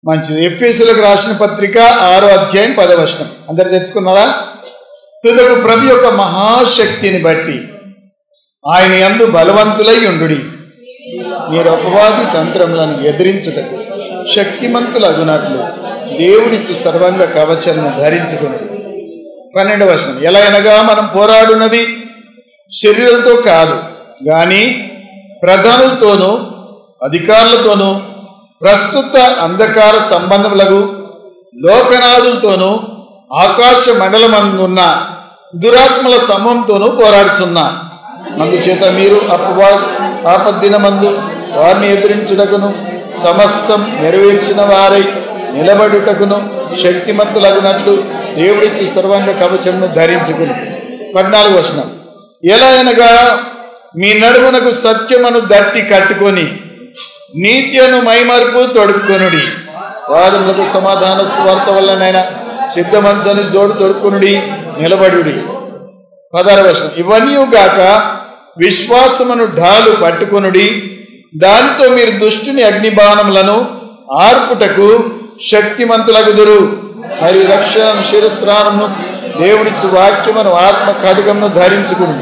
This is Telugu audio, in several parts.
మంచిది. ఎఫెసీయులకు రాసిన పత్రిక 6వ అధ్యాయం 10వ వచనం అందరు తెలుసుకున్నారా? తుదకు ప్రభు యొక్క మహాశక్తిని బట్టి ఆయన యందు బలవంతులై ఉండుడి, మీరు అపవాది తంత్రములను ఎదిరించుటకు శక్తిమంతులగునట్లు దేవుడిచ్చు సర్వాంగ కవచాన్ని ధరించుకుని. 12వ వచనం, ఎలా అనగా మనం పోరాడున్నది శరీరాలతో కాదు గాని ప్రధానులతోనూ అధికారులతోనూ ప్రస్తుత అంధకార సంబంధములకు లోకనాథులతోనూ ఆకాశ మండలమందున్న దురాత్మల సమూహంతోనూ పోరాడుతున్నా. అందుచేత మీరు ఆపద్దినమందు వారిని ఎదిరించుటకును సమస్తం నెరవేర్చిన వారై నిలబడుటకును శక్తిమంతులగునట్లు దేవుడిచ్చి సర్వాంగ కవచమును ధరించుకుని. 14వ వచనం, ఎలా అనగా మీ నడుమునకు సత్యమును దట్టి కట్టుకొని నీతియను మైమరుపు తొడుక్కొనుడి, వాదములకు సమాధాన స్వార్థ వల్లనైనా సిద్ధ మనసుని జోడు తొడుక్కునుడి, నిలబడుడి. 16వ వచనం, ఇవన్నీ గాక విశ్వాసమును ఢాలు పట్టుకొనుడి, దానితో మీరు దుష్టుని అగ్నిబాణములను ఆర్పుటకు శక్తిమంతులగుదురు. మరియు రక్షణ శిరస్రానమును దేవుడిచ్చు వాక్యమును ఆత్మ ఖడ్గమును ధరించుకుని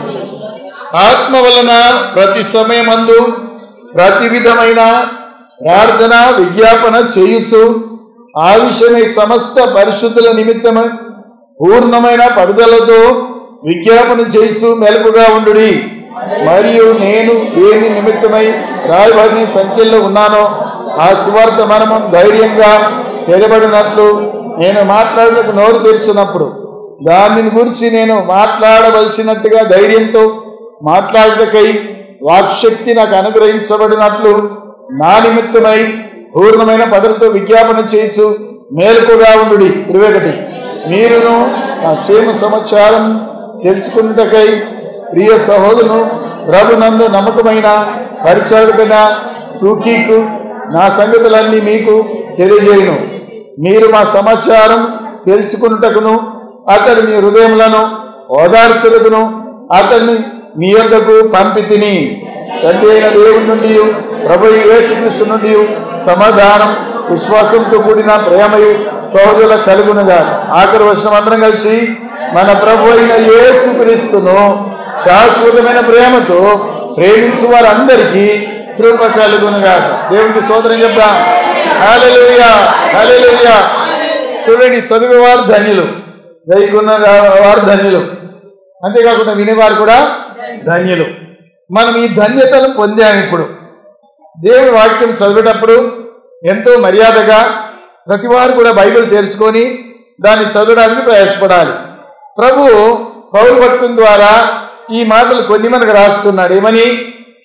ఆత్మ వలన ప్రతి సమయమందు ప్రతి విధమైన ప్రార్థన విజ్ఞాపన చేయుచు ఆ విషయమై సమస్త పరిశుద్ధుల నిమిత్తము పూర్ణమైన పడుదలతో విజ్ఞాపన చేయుచు మెలకుగా ఉండుడి. మరియు నేను దేని నిమిత్తమై రాయబడిన సంఖ్యల్లో ఉన్నానో ఆ సువార్త మనము ధైర్యంగా నిలబడినట్లు నేను మాట్లాడడానికి నోరు తెరిచినప్పుడు దానిని గురించి నేను మాట్లాడవలసినట్టుగా ధైర్యంతో మాట్లాడటకై వాక్శక్తి నాకు అనుగ్రహించబడినట్లు నా నిమిత్తమై పూర్ణమైన పడులతో విజ్ఞాపన చేసు మేలుకుగా ఉండుడి. 21, మీరును నా క్షేమ సమాచారం తెలుసుకున్నటకై ప్రియ సహోదరును ప్రభునందు నమ్మకమైన పరిచారకుడైన తూకీకు నా సంగతులన్నీ మీకు తెలియజేయును. మీరు మా సమాచారం తెలుసుకున్నటకును అతడు మీ హృదయములను ఓదార్చుటకును అతన్ని మీ యొద్దకు పంపితిని. తండ్రి అయిన దేవుని నుండి ప్రభువు యేసుక్రీస్తు నుండి సమాధానం విశ్వాసంతో కూడిన ప్రేమయు సహోదరుల కలుగునుగా. ఆఖరి వచనం అందరం కలిసి, మన ప్రభు అయిన యేసుక్రీస్తును శాశ్వతమైన ప్రేమతో ప్రేమించు వారందరికీ కృప కలుగునుగా. దేవునికి స్తోత్రం చెప్తాం. హల్లెలూయా, హల్లెలూయా. చూడండి, చదివేవారు ధన్యులు, దైకున్న వారు ధన్యులు, అంతేకాకుండా వినేవారు కూడా ధన్యులు. మనం ఈ ధన్యతలు పొందాము. ఇప్పుడు దేవుని వాక్యం చదివేటప్పుడు ఎంతో మర్యాదగా ప్రతివారు కూడా బైబిల్ తెరుచుకొని దాన్ని చదవడానికి ప్రయాసపడాలి. ప్రభు పౌలు భక్తుని ద్వారా ఈ మాటలు కొన్ని మనకు రాస్తున్నాడు. ఏమని?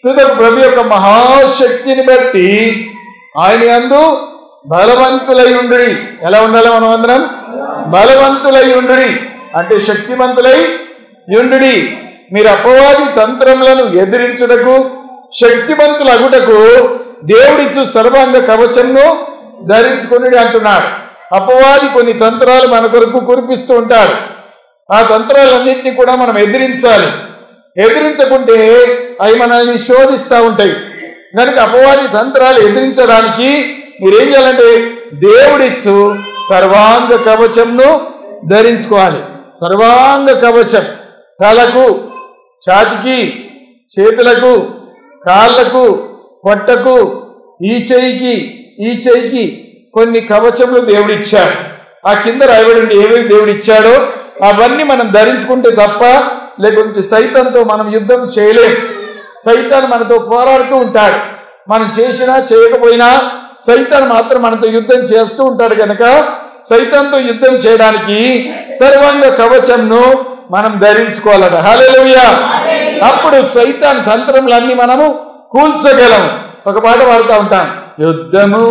తుదకు ప్రభు యొక్క మహాశక్తిని బట్టి ఆయన యందు బలవంతులై ఉండుడి. ఎలా ఉండాలి మనం అందరం? బలవంతులై ఉండుడి అంటే శక్తివంతులై ఉండుడి. మీరు అపవాది తంత్రములను ఎదిరించుటకు శక్తివంతులు అగుటకు దేవుడిచ్చు సర్వాంగ కవచంను ధరించుకుని అంటున్నాడు. అపవాది కొన్ని తంత్రాలు మన కొరకు కురిపిస్తూ ఉంటాడు. ఆ తంత్రాలన్నింటినీ కూడా మనం ఎదిరించాలి. ఎదిరించకుంటే అవి మనల్ని శోధిస్తూ ఉంటాయి. కనుక అపవాది తంత్రాలు ఎదిరించడానికి మీరేం చేయాలంటే దేవుడిచ్చు సర్వాంగ కవచంను ధరించుకోవాలి. సర్వాంగ కవచం తలకు, ఛాతికి, చేతులకు, కాళ్ళకు, పొట్టకు, ఈ చెయ్యికి కొన్ని కవచములు దేవుడిచ్చాడు. ఆ కింద రాయబడి ఏవేవి దేవుడిచ్చాడో అవన్నీ మనం ధరించుకుంటే తప్ప లేకుంటే సైతాన్తో మనం యుద్ధం చేయలేం. సైతాన్ మనతో పోరాడుతూ ఉంటాడు. మనం చేసినా చేయకపోయినా సైతాన్ మాత్రం మనతో యుద్ధం చేస్తూ ఉంటాడు. కనుక సైతాన్తో యుద్ధం చేయడానికి సర్వాంగ కవచంను మనం ధరించుకోవాలట. హల్లెలూయా. అప్పుడు సైతాన్ తంత్రములన్నీ మనము కూల్చగలం. ఒక పాట పాడుతూ ఉంటాం, యుద్ధము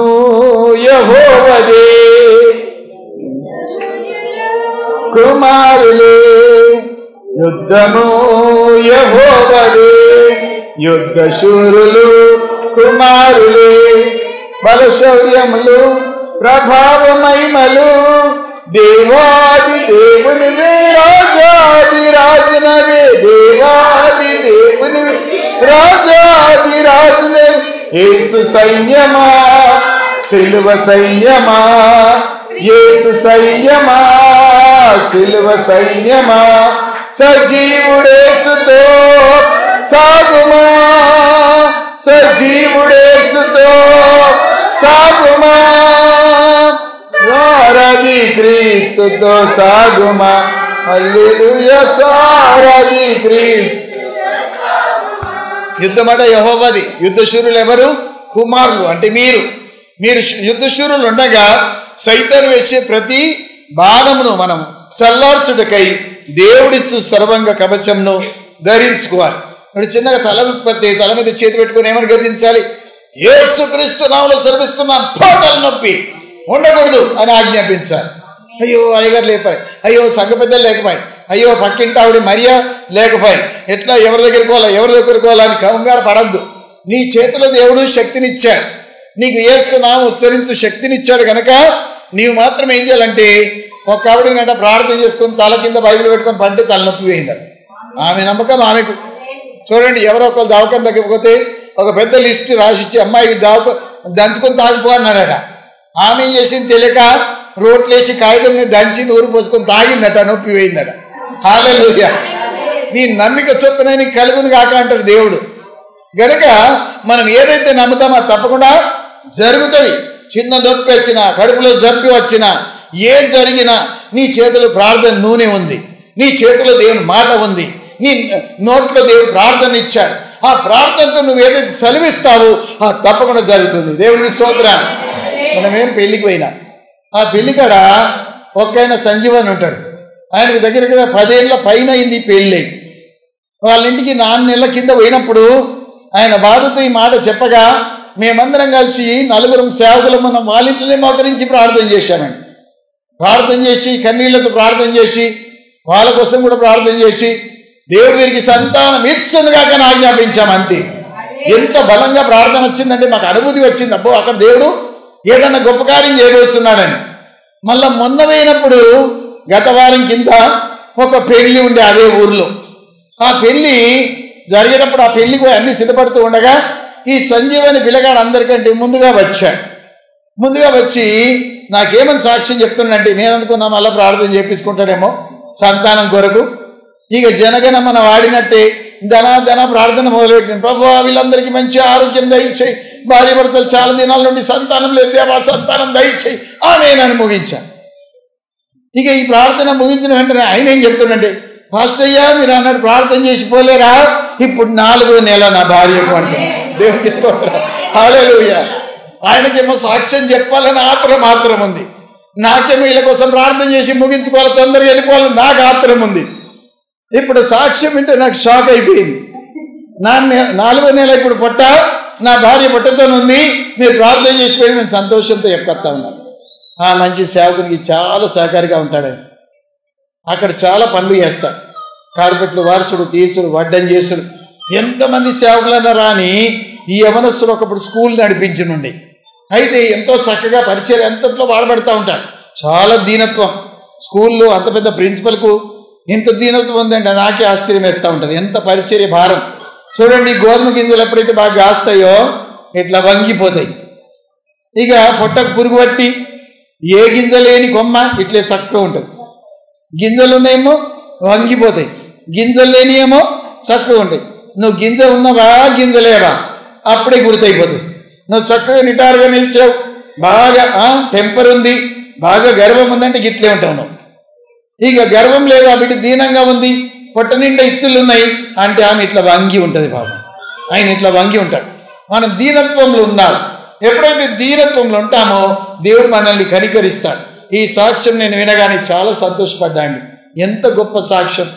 యెహోవాదే కుమారులే, యుద్ధము యెహోవాదే యుద్ధ శూరులు కుమారులే, బలశౌర్యములు ప్రభావ మహిమలు దేవాది దేవునివే, రాజాది రాజునవే, దేవాది దేవునివే, రాజాది రాజునవే, యేసు సైన్యమా సిలువ సైన్యమా, యేసు సైన్యమా, సిలువ సైన్యమా, సజీవుడేసుతో సాగుమా, సజీవుడేసుతో సాగుమా, సారథి క్రీస్తుతో సాగుమా. హల్లెలూయా, సారథి క్రీస్తు. యుద్ధమట యెహోవాది. యుద్ధశూరులు ఎవరు? కుమారులు అంటే మీరు. యుద్ధశూరులు ఉండగా సైతాను వేసే ప్రతి బాణమును మనం చల్లార్చుటకై దేవుడిచ్చు సర్వంగ కవచంను ధరించుకోవాలి. ఇప్పుడు చిన్నగా తల మీద చేతి పెట్టుకుని ఏమని గద్దించాలి? యేసుక్రీస్తు నామములో సెలవిస్తున్నాం, తల నొప్పి ఉండకూడదు అని ఆజ్ఞాపించాలి. అయ్యో అయ్యగారు లేకపోయి, అయ్యో సంఘ పెద్దలు లేకపోయి, అయ్యో పక్కింటి ఆవిడ మరియా లేకపోయి, ఎట్లా ఎవరి దగ్గరికి పోవాలని కంగారు పడద్దు. నీ చేతిలో దేవుడు శక్తినిచ్చాడు, నీకు యేసు నామం ఉచ్చరించు శక్తినిచ్చాడు కనుక నీవు మాత్రం ఏం చేయాలంటే, ఒక ఆవిడనంట ప్రార్థన చేసుకొని తల కింద బైబిల్ పెట్టుకొని పంటే తలనొప్పి పోయిందట. ఆమె నమ్మకం ఆమెకు. చూడండి, ఎవరో ఒకరు దవాఖాన తగ్గిపోతే ఒక పెద్ద లిస్ట్ రాసిచ్చి అమ్మాయి దంచుకొని తాగిపో అన్నాడట. ఆమె ఏం చేసింది తెలియక రోట్లేసి కాగితం దంచింది, ఊరు పోసుకొని తాగిందట, నొప్పి పోయిందట. హల్లెలూయా. నీ నమ్మిక చొప్పున నీకు కలుగును కాక అంటాడు దేవుడు. గనుక మనం ఏదైతే నమ్ముతామో అది తప్పకుండా జరుగుతుంది. చిన్న నొప్పి వచ్చినా, కడుపులో జబ్బు వచ్చినా, ఏం జరిగినా నీ చేతిలో ప్రార్థన నూనె ఉంది, నీ చేతిలో దేవుని మాట ఉంది, నీ నోట్లో దేవుడు ప్రార్థన ఇచ్చాడు. ఆ ప్రార్థనతో నువ్వు ఏదైతే సెలవిస్తావో అది తప్పకుండా జరుగుతుంది. దేవుడికి స్తోత్రం. మనమేం పెళ్ళికి పోయినా, ఆ పెళ్ళికాడ ఒక్కైన సంజీవన్ ఉంటాడు. ఆయనకి దగ్గర 10 ఏళ్ళ పైన అయింది పెళ్ళి. వాళ్ళ ఇంటికి 4 నెలల కింద పోయినప్పుడు ఆయన బాధతో ఈ మాట చెప్పగా మేమందరం కలిసి 4 సేవకులు మనం వాళ్ళ ఇంట్లోనే మోకరించి ప్రార్థన చేశామండి. ప్రార్థన చేసి కన్నీళ్లతో ప్రార్థన చేసి వాళ్ళ కోసం కూడా ప్రార్థన చేసి దేవుడు వీరికి సంతానం ఇచ్చునుగా కానీ ఆజ్ఞాపించాం. అంతే. ఎంత బలంగా ప్రార్థన వచ్చిందంటే మాకు అనుభూతి వచ్చింది, అబ్బో అక్కడ దేవుడు ఏదన్నా గొప్ప కార్యం చేయబోతున్నాడని. మళ్ళా మొన్న పోయినప్పుడు గత వారం కింద ఒక పెళ్లి ఉండే అదే ఊర్లో. ఆ పెళ్లి జరిగేటప్పుడు ఆ పెళ్లికి పోయి అన్ని సిద్ధపడుతూ ఉండగా ఈ సంజీవని పిల్లగాడు అందరికంటే ముందుగా వచ్చి నాకేమని సాక్ష్యం చెప్తుండంటే, నేను అనుకున్నా మళ్ళీ ప్రార్థన చేయించుకుంటాడేమో సంతానం కొరకు. ఇక జనగణ మన వాడినట్టే ధన ప్రార్థన మొదలుపెట్టింది. ప్రభువా వీళ్ళందరికీ మంచి ఆరోగ్యం దయచేయి, భార్య భర్తలు చాలా దినాల నుండి సంతానం లేదు దేవా, సంతానం దయచేయి ఆమేనని ముగించాను. ఇక ఈ ప్రార్థన ముగించిన వెంటనే ఆయన ఏం చెప్తుండంటే, పాస్టర్ అయ్యా మీరు అన్నట్టు ప్రార్థన చేసి పోలేరా, ఇప్పుడు 4వ నెల నా భార్యకు అంటే. దేవునికి స్తోత్రం. హల్లెలూయా. ఆయనకేమో సాక్ష్యం చెప్పాలని ఆత్రం ఉంది, నాకేమో వీళ్ళ కోసం ప్రార్థన చేసి ముగించుకోవాలి, తొందరగా వెళ్ళిపోవాలని నాకు ఆత్రం ఉంది. ఇప్పుడు సాక్ష్యం వింటే నాకు షాక్ అయిపోయింది. 4వ నెల ఇప్పుడు నా భార్య పొట్టతో ఉంది, మీరు ప్రార్థన చేసిపోయి నేను సంతోషంతో చెప్పేస్తా ఉన్నాను. ఆ మంచి సేవకునికి చాలా సహకారిగా ఉంటాడని అక్కడ చాలా పనులు చేస్తాడు. కార్పెట్లు వారసుడు, తీసుడు, వడ్డం చేసుడు, ఎంతమంది సేవకులన్నా రాని ఈ యవనస్తుడు ఒకప్పుడు స్కూల్ నడిపించనుండి. అయితే ఎంతో చక్కగా పరిచయం ఎంతట్లో వాడబడతా ఉంటాడు. చాలా దీనత్వం. స్కూల్లో అంత పెద్ద ప్రిన్సిపల్కు ఇంత దీనత్వం ఉందంటే నాకే ఆశ్చర్యం వేస్తూ ఉంటుంది. ఎంత పరిచర్య భారం చూడండి. గోధుమ గింజలు ఎప్పుడైతే బాగా కాస్తాయో ఇట్లా వంగిపోతాయి. ఇక పొట్టకు పురుగు పట్టి ఏ గింజ లేని కొమ్మ ఇట్లే చక్కగా ఉంటుంది. గింజలు ఉన్నాయేమో వంగిపోతాయి, గింజలు లేని ఏమో చక్కగా ఉంటాయి. నువ్వు గింజ ఉన్నవా గింజలేవా అప్పుడే గుర్తయిపోతుంది. నువ్వు చక్కగా నిటారుగా నిలిచావు, బాగా టెంపర్ ఉంది, బాగా గర్వం ఉందంటే గిట్లే ఉంటావు నువ్వు. ఇక గర్వం లేదు, ఆ బిడ్డ దీనంగా ఉంది, పొట్ట నిండా ఇత్తులు ఉన్నాయి అంటే ఆమె ఇట్లా వంగి ఉంటుంది. పాపం ఆయన ఇట్లా వంగి ఉంటాడు. మనం దీనత్వంలో ఉండాలి. ఎప్పుడైతే దీనత్వంలో ఉంటామో దేవుడు మనల్ని కనికరిస్తాడు. ఈ సాక్ష్యం నేను వినగానే చాలా సంతోషపడ్డాండి. ఎంత గొప్ప సాక్ష్యం.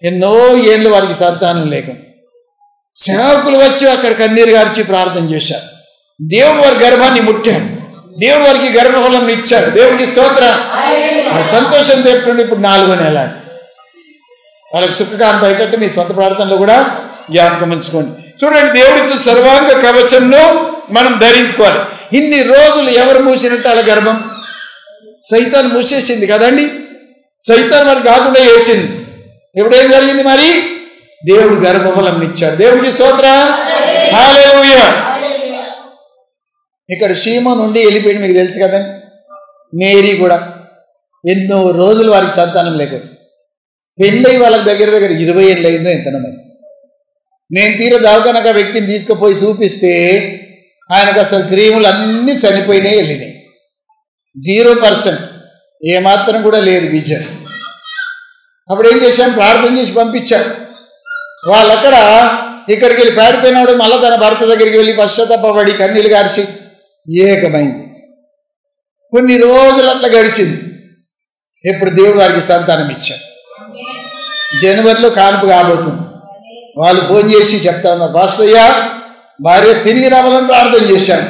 ఎన్నో ఏళ్ళు వారికి సంతానం లేకుండా సేవకులు వచ్చి అక్కడ కన్నీరు గార్చి ప్రార్థన చేశారు. దేవుడు వారి గర్భాన్ని ముట్టాడు, దేవుడు వారికి గర్భఫలం ఇచ్చాడు. దేవుడికి స్తోత్రం. సంతోషంతో ఎప్పుడు ఇప్పుడు 4వ నెల వాళ్ళకి సుఖకాంత అయ్యేటట్టు మీ సొంత ప్రార్థనలో కూడా జ్ఞాపకం ఉంచుకోండి. చూడండి, దేవుడికి సర్వాంగ కవచంను మనం ధరించుకోవాలి. ఇన్ని రోజులు ఎవరు మూసినట్టు అలా గర్భం సైతాన్ మూసేసింది కదండి. సైతాన్ మరి కాకుండా వేసింది. ఎప్పుడేం జరిగింది మరి? దేవుడు గర్భఫలం ఇచ్చాడు. దేవుడికి స్తోత్రం. హల్లెలూయా. ఇక్కడ షీమోను నుండి వెళ్ళిపోయింది, మీకు తెలుసు కదండి. మేరీ కూడా ఎన్నో రోజులు వారికి సంతానం లేకుండా పెళ్ళై వాళ్ళకి దగ్గర 20 ఏళ్ళు అయిందో ఎంతనో మరి. నేను దవాఖానకు ఆ వ్యక్తిని తీసుకుపోయి చూపిస్తే ఆయనకు అసలు క్రీములు అన్నీ చనిపోయినాయి, వెళ్ళినాయి. 0%, ఏమాత్రం కూడా లేదు విజయం. అప్పుడు ఏం చేశాం, ప్రార్థన చేసి పంపించాం. వాళ్ళక్కడ ఇక్కడికి వెళ్ళి పారిపోయినాడు. మళ్ళీ తన భర్త దగ్గరికి వెళ్ళి పశ్చాత్తాపడి కన్నీళ్ళు గార్చి ఏకమైంది. కొన్ని రోజులు అట్లా గడిచింది. ఇప్పుడు దేవుడు వారికి సంతానం ఇచ్చాడు. జనవరిలో కాన్పు కాబోతుంది. వాళ్ళు ఫోన్ చేసి చెప్తా ఉన్నారు, పాస్టయ్య భార్య తిరిగి రావాలని ప్రార్థన చేశాను,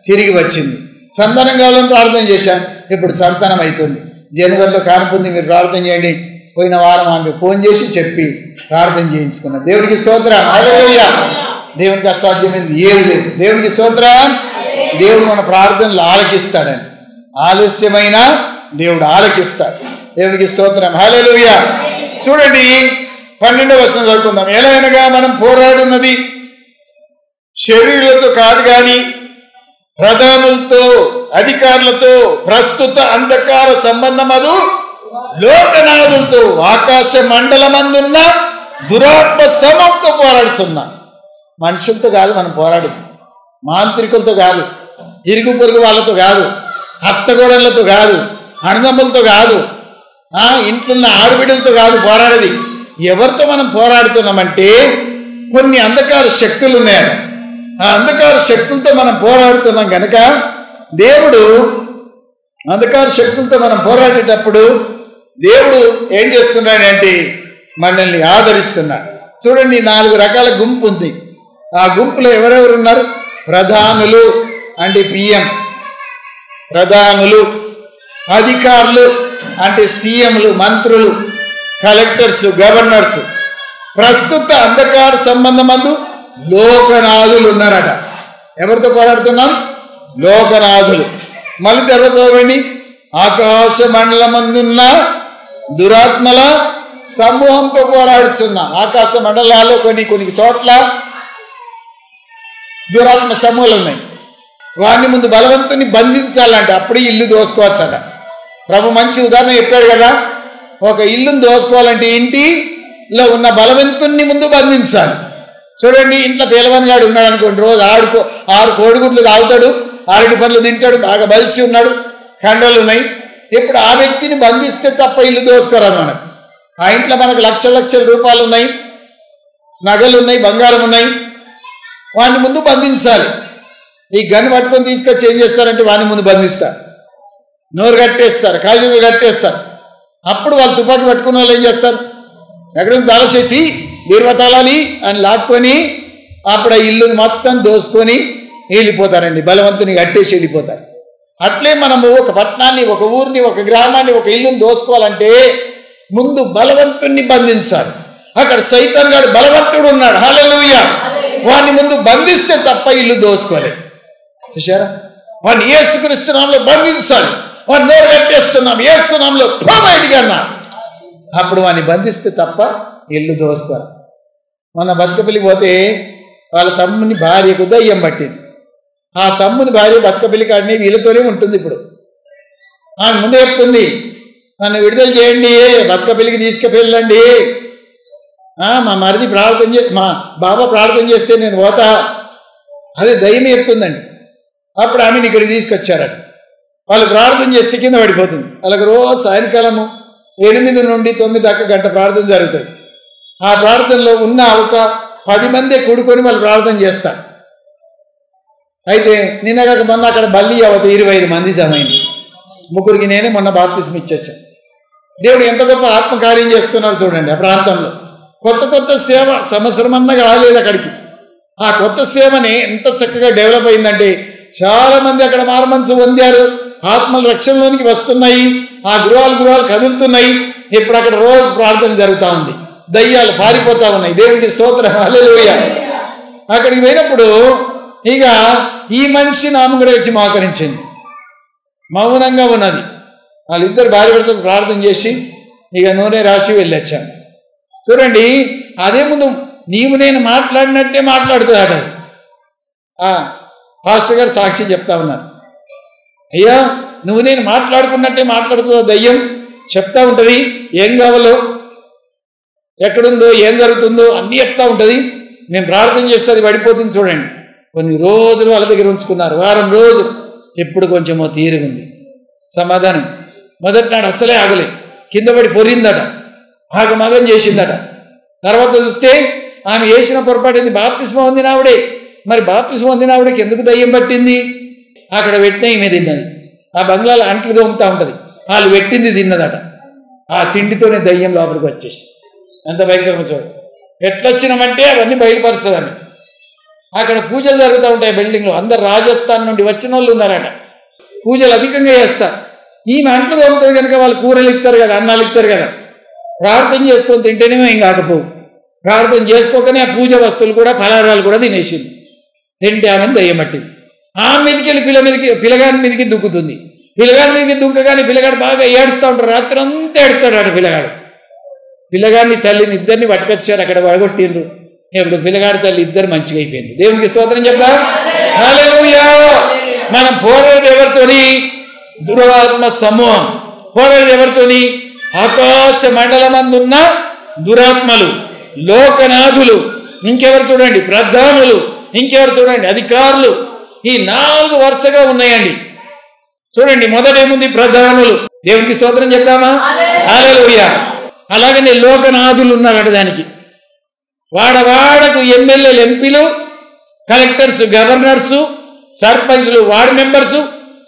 తిరిగి వచ్చింది. సంతానం కావాలని ప్రార్థన చేశాను, ఇప్పుడు సంతానం అవుతుంది. జనవరిలో కాన్పు ఉంది, మీరు ప్రార్థన చేయండి. పోయిన వారం ఆమె ఫోన్ చేసి చెప్పి ప్రార్థన చేయించుకున్నాం. దేవుడికి స్తోత్రం, హల్లెలూయా. దేవునికి అసాధ్యమైంది ఏది లేదు. దేవునికి స్తోత్రం. దేవుడు మన ప్రార్థనలు ఆలకిస్తాడండి. ఆలస్యమైన దేవుడు ఆలకిస్తాడు. దేవునికి స్తోత్రం, హల్లెలూయా. చూడండి 12వ వచనం చదువుకుందాం. ఎలాగనగా మనం పోరాడున్నది శరీరులతో కాదు గాని ప్రధానులతో, అధికారులతో, ప్రస్తుత అంధకార సంబంధమదు లోకనాథులతో, ఆకాశ మండలమందున్న దురాత్మ సమూహంతో పోరాడుతున్నాం. మనుషులతో కాదు మనం పోరాడు, మాంత్రికులతో కాదు, ఇరుగు పొరుగు వాళ్ళతో కాదు, అత్తగోడలతో కాదు, అన్నదమ్ములతో కాదు, ఇంట్లో ఉన్న ఆడబిడ్డలతో కాదు పోరాడేది. ఎవరితో మనం పోరాడుతున్నామంటే కొన్ని అంధకార శక్తులు ఉన్నాయట. ఆ అంధకార శక్తులతో మనం పోరాడుతున్నాం కనుక దేవుడు అంధకార శక్తులతో మనం పోరాడేటప్పుడు దేవుడు ఏం చేస్తున్నాడంటే మనల్ని ఆదరిస్తున్నాడు. చూడండి 4 రకాల గుంపు ఉంది. ఆ గుంపులో ఎవరెవరు ఉన్నారు? ప్రధానులు అంటే పిఎం, ప్రధానులు, అధికారులు అంటే సీఎంలు, మంత్రులు, కలెక్టర్స్, గవర్నర్స్, ప్రస్తుత అంధకార సంబంధమందు లోకనాథులు ఉన్నారట. ఎవరితో పోరాడుతున్నాం? లోకనాథులు. మళ్ళీ తర్వాత చదవండి, ఆకాశ మండలమందున్న దురాత్మల సమూహంతో పోరాడుతున్నాం. ఆకాశ మండలాల్లో కొన్ని చోట్ల దురాత్మ సమూహాలు ఉన్నాయి. వారిని ముందు బలవంతుని బంధించాలంటే అప్పుడు ఇల్లు దోసుకోవచ్చట. ప్రభు మంచి ఉదాహరణ చెప్పాడు కదా. ఒక ఇల్లును దోసుకోవాలంటే ఇంటిలో ఉన్న బలవంతుణ్ణి ముందు బంధించాలి. చూడండి, ఇంట్లో పేలవనిగాడు ఉన్నాడు అనుకోండి, రోజు 6 కోడిగుడ్లు తాగుతాడు, 6 పండ్లు తింటాడు, బాగా బలిసి ఉన్నాడు, కండలు ఉన్నాయి. ఇప్పుడు ఆ వ్యక్తిని బంధిస్తే తప్ప ఇల్లు దోసుకోరాదు మనకు. ఆ ఇంట్లో మనకు లక్షల రూపాయలు ఉన్నాయి, నగలు ఉన్నాయి, బంగారం ఉన్నాయి. వాడిని ముందు బంధించాలి. ఈ గన్ను పట్టుకొని తీసుకొచ్చి ఏం చేస్తారంటే వాడిని ముందు బంధిస్తారు, నోరు కట్టేస్తారు, కాళ్ళు కట్టేస్తారు. అప్పుడు వాళ్ళు తుపాకీ పట్టుకున్న వాళ్ళు ఏం చేస్తారు, ఎక్కడైనా తాళ చేతి బీరువతాళాలి అని లాక్కొని అప్పుడు ఆ ఇల్లుని మొత్తం దోసుకొని వెళ్ళిపోతారండి. బలవంతుని కట్టేసి వెళ్ళిపోతారు. అట్లే మనము ఒక పట్టణాన్ని, ఒక ఊరిని, ఒక గ్రామాన్ని, ఒక ఇల్లుని దోసుకోవాలంటే ముందు బలవంతుణ్ణి బంధించాలి. అక్కడ సైతాన్ గాడు బలవంతుడు ఉన్నాడు, హల్లెలూయా. వాడిని ముందు బంధిస్తే తప్ప ఇల్లు దోసుకోలేదు. చూశారా? వాడిని యేసుక్రీస్తు నామములో బంధించాలి. వాడిని నోరు కట్టేస్తున్నాం, యేసు నామములో పో బయటికి అన్నారు. అప్పుడు వాడిని బంధిస్తే తప్ప ఇల్లు దోసుకోవాలి. మన బతుకపల్లి పోతే వాళ్ళ తమ్ముని భార్యకు దయ్యం పట్టింది. ఆ తమ్ముని భార్య బతుకపల్లి కాడిని వీళ్ళతోనే ఉంటుంది. ఇప్పుడు ఆమె ముందే చెప్తుంది, నన్ను విడుదల చేయండి, బతుకపల్లికి తీసుకువెళ్ళండి, మా మరిది మా బాబా ప్రార్థన చేస్తే నేను పోతా, అదే దయ్యం చెప్తుందండి. అప్పుడు ఆమెను ఇక్కడికి తీసుకొచ్చారట. వాళ్ళు ప్రార్థన చేస్తే కింద పడిపోతుంది. వాళ్ళకి రోజు సాయంకాలము 8 నుండి 9 దాకా గంట ప్రార్థన జరుగుతుంది. ఆ ప్రార్థనలో ఉన్న ఒక 10 మందే కూడుకొని వాళ్ళు ప్రార్థన చేస్తారు. అయితే నిన్నగాక మొన్న అక్కడ బల్లి అవత 25 మంది జమైంది. 3కి నేనే మొన్న బాప్తిస్మ ఇచ్చొచ్చాను. దేవుడు ఎంత గొప్ప ఆత్మకార్యం చేస్తున్నాడు చూడండి. ఆ ప్రాంతంలో కొత్త సేవ సంవత్సరమన్నా రాలేదు అక్కడికి. ఆ కొత్త సేవని ఎంత చక్కగా డెవలప్ అయిందంటే చాలామంది అక్కడ మారుమనసు పొందారు, ఆత్మల రక్షణలోనికి వస్తున్నాయి, ఆ గృహాలు కదులుతున్నాయి. ఇప్పుడు అక్కడ రోజు ప్రార్థన జరుగుతూ ఉంది, దయ్యాలు పారిపోతా ఉన్నాయి. దేవునికి స్తోత్రం, హల్లెలూయా. అక్కడికి పోయినప్పుడు ఇక ఈ మనిషి నామం కూడా వచ్చి మోకరించింది, మౌనంగా ఉన్నది. వాళ్ళిద్దరు భార్య భర్తలు ప్రార్థన చేసి ఇక నూనె రాసి వెళ్ళొచ్చాను. చూడండి, అదే ముందు నీవు నేను మాట్లాడినట్టే మాట్లాడుతుంది. పాస్టర్ గారు సాక్షి చెప్తా ఉన్నారు. అయ్యా నువ్వు నేను మాట్లాడుకున్నట్టే మాట్లాడుతుందో దయ్యం చెప్తా ఉంటుంది, ఏం కావాలో ఎక్కడుందో ఏం జరుగుతుందో అన్నీ చెప్తా ఉంటుంది. మేము ప్రార్థన చేస్తే అది పడిపోతుంది. చూడండి, కొన్ని రోజులు వాళ్ళ దగ్గర ఉంచుకున్నారు, వారం రోజులు. ఎప్పుడు కొంచెమో తీరుగుంది, సమాధానం. మొదటి నాడు అస్సలే ఆగలేదు, కింద పడి పొరిందట, ఆగమగం చేసిందట. తర్వాత చూస్తే ఆమె చేసిన పొరపాటు బాప్తిస్మం పొందిన ఆవిడే. మరి బాప్తిస్మం పొందిన ఆవిడకి ఎందుకు దయ్యం పట్టింది? అక్కడ పెట్టిన ఈమె తిన్నది, ఆ బంగ్లాలో అంట్లు దోముతూ ఉంటుంది, వాళ్ళు పెట్టింది తిన్నదట. ఆ తిండితోనే దయ్యం లోపలికి వచ్చేసి ఎంత భయంకరమ చూడు. ఎట్లొచ్చినామంటే అవన్నీ బయలుపరుస్తుందని. అక్కడ పూజలు జరుగుతూ ఉంటాయి బిల్డింగ్లో. అందరు రాజస్థాన్ నుండి వచ్చిన వాళ్ళు ఉన్నారట, పూజలు అధికంగా చేస్తారు. ఈమె అంట్లు దోముతుంది కనుక వాళ్ళు కూరలు ఇస్తారు కదా, అన్నాలు ఇస్తారు కదా. ప్రార్థన చేసుకొని తింటేనేమో ఏం కాకపోవు, ప్రార్థన చేసుకోకనే ఆ పూజ వస్తువులు కూడా ఫలారాలు కూడా తినేసింది. తింటే ఆమెను దయ్యం పట్టింది. ఆమె మీదకి వెళ్ళి పిల్లగాని మీదకి దుక్కుతుంది. పిల్లగాని మీదకి దుక్కగానే పిల్లగాడు బాగా ఏడుస్తూ ఉంటారు, రాత్రి అంతా ఏడుస్తాడు పిల్లగాడు. పిల్లగాడిని తల్లిని ఇద్దరిని పట్టుకొచ్చారు, అక్కడ వడగొట్టిండ్రు. ఇప్పుడు పిల్లగాడి తల్లి ఇద్దరు మంచిగా అయిపోయింది. దేవునికి స్తోత్రం చెప్తా. హల్లెలూయా. మనం పోరాడేది ఎవరితోని? దురాత్మ సమూహం. పోరాడేది ఎవరితోని? ఆకాశ మండలమందున్న దురాత్మలు, లోకనాథులు, ఇంకెవరు చూడండి ప్రధానులు, ఇంకెవరు చూడండి అధికారులు. ఈ 4 వరుసగా ఉన్నాయండి. చూడండి, మొదటేముంది? ప్రధానులు. దేవునికి స్తోత్రం చెప్తామా? హల్లెలూయా. అలాగనే లోకనాథులు ఉన్నారట. దానికి వాడవాడకు ఎమ్మెల్యేలు, ఎంపీలు, కలెక్టర్స్, గవర్నర్సు, సర్పంచ్లు, వార్డు మెంబర్సు,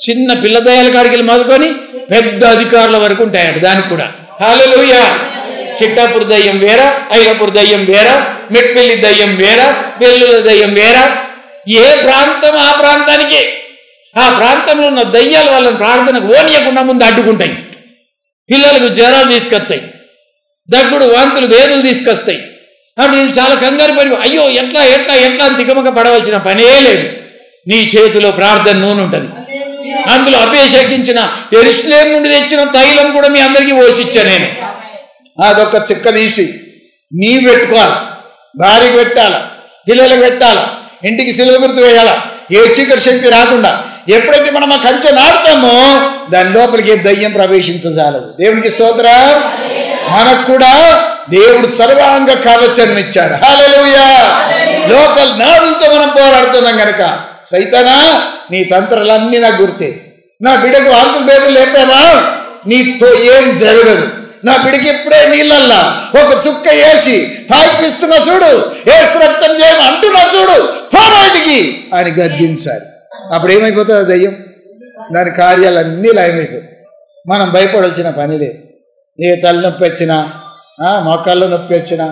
చిన్న పిల్లదయాల కాడికి మొదలుకొని పెద్ద అధికారుల వరకు ఉంటాయట దానికి కూడా. హల్లెలూయా. చిట్టాపూర్ దయ్యం వేరా, ఐలపూర్ దయ్యం వేరా, మెట్పల్లి దయ్యం వేరా, వెల్లుల దయ్యం వేరా. ఏ ప్రాంతం ఆ ప్రాంతానికే. ఆ ప్రాంతంలో ఉన్న దయ్యాలు వాళ్ళని ప్రార్థనకు ఓనియకుండా ముందు అడ్డుకుంటాయి. పిల్లలకు జ్వరాలు తీసుకొస్తాయి, దగ్గుడు, వాంతులు, వేదులు తీసుకొస్తాయి. అప్పుడు వీళ్ళు చాలా కంగారు పడి అయ్యో ఎట్లా ఎట్లా ఎట్లా అని తికమక పడవలసిన పనే లేదు. నీ చేతిలో ప్రార్థన నూనె ఉంటుంది, అందులో అభిషేకించిన యెరూషలేము నుండి తెచ్చిన తైలం కూడా మీ అందరికీ పోషిచ్చా నేను. అదొక చిక్క తీసి నీవు పెట్టుకోవాలి, భార్యకు పెట్టాలా, పిల్లలకు పెట్టాలా, ఇంటికి సిలువ గుర్తు వేయాలా, ఏ చీకటి శక్తి రాకుండా. ఎప్పుడైతే మనం ఆ కంచె నాటుతామో దాని లోపలికి దయ్యం ప్రవేశించజాలదు. దేవునికి స్తోత్రం. మనకు కూడా దేవుడు సర్వాంగ కవచం ఇచ్చాడు. హల్లెలూయా. లోకల్ నాడులతో మనం పోరాడుతున్నాం కనుక సైతానా నీ తంత్రాలన్నీ నాకు గుర్తే. నా బిడ్డకు వాంతులు భేదం లేపావా నీతో ఏం జరగదు. నా బిడ్డకి ఇప్పుడే నీళ్ళల్లా ఒక చుక్క వేసి తాగిపిస్తున్నా చూడు, ఏసు రక్తం చేయమని అంటున్నా చూడు, పోరాటికి అని గద్దించాలి. అప్పుడు ఏమైపోతుంది? దయ్యం దాని కార్యాలన్నీ లయమైపోతాయి. మనం భయపడాల్సిన పని లేదు. ఏ తలనొప్పి వచ్చినా, మోకాళ్ళలో నొప్పి వచ్చినా,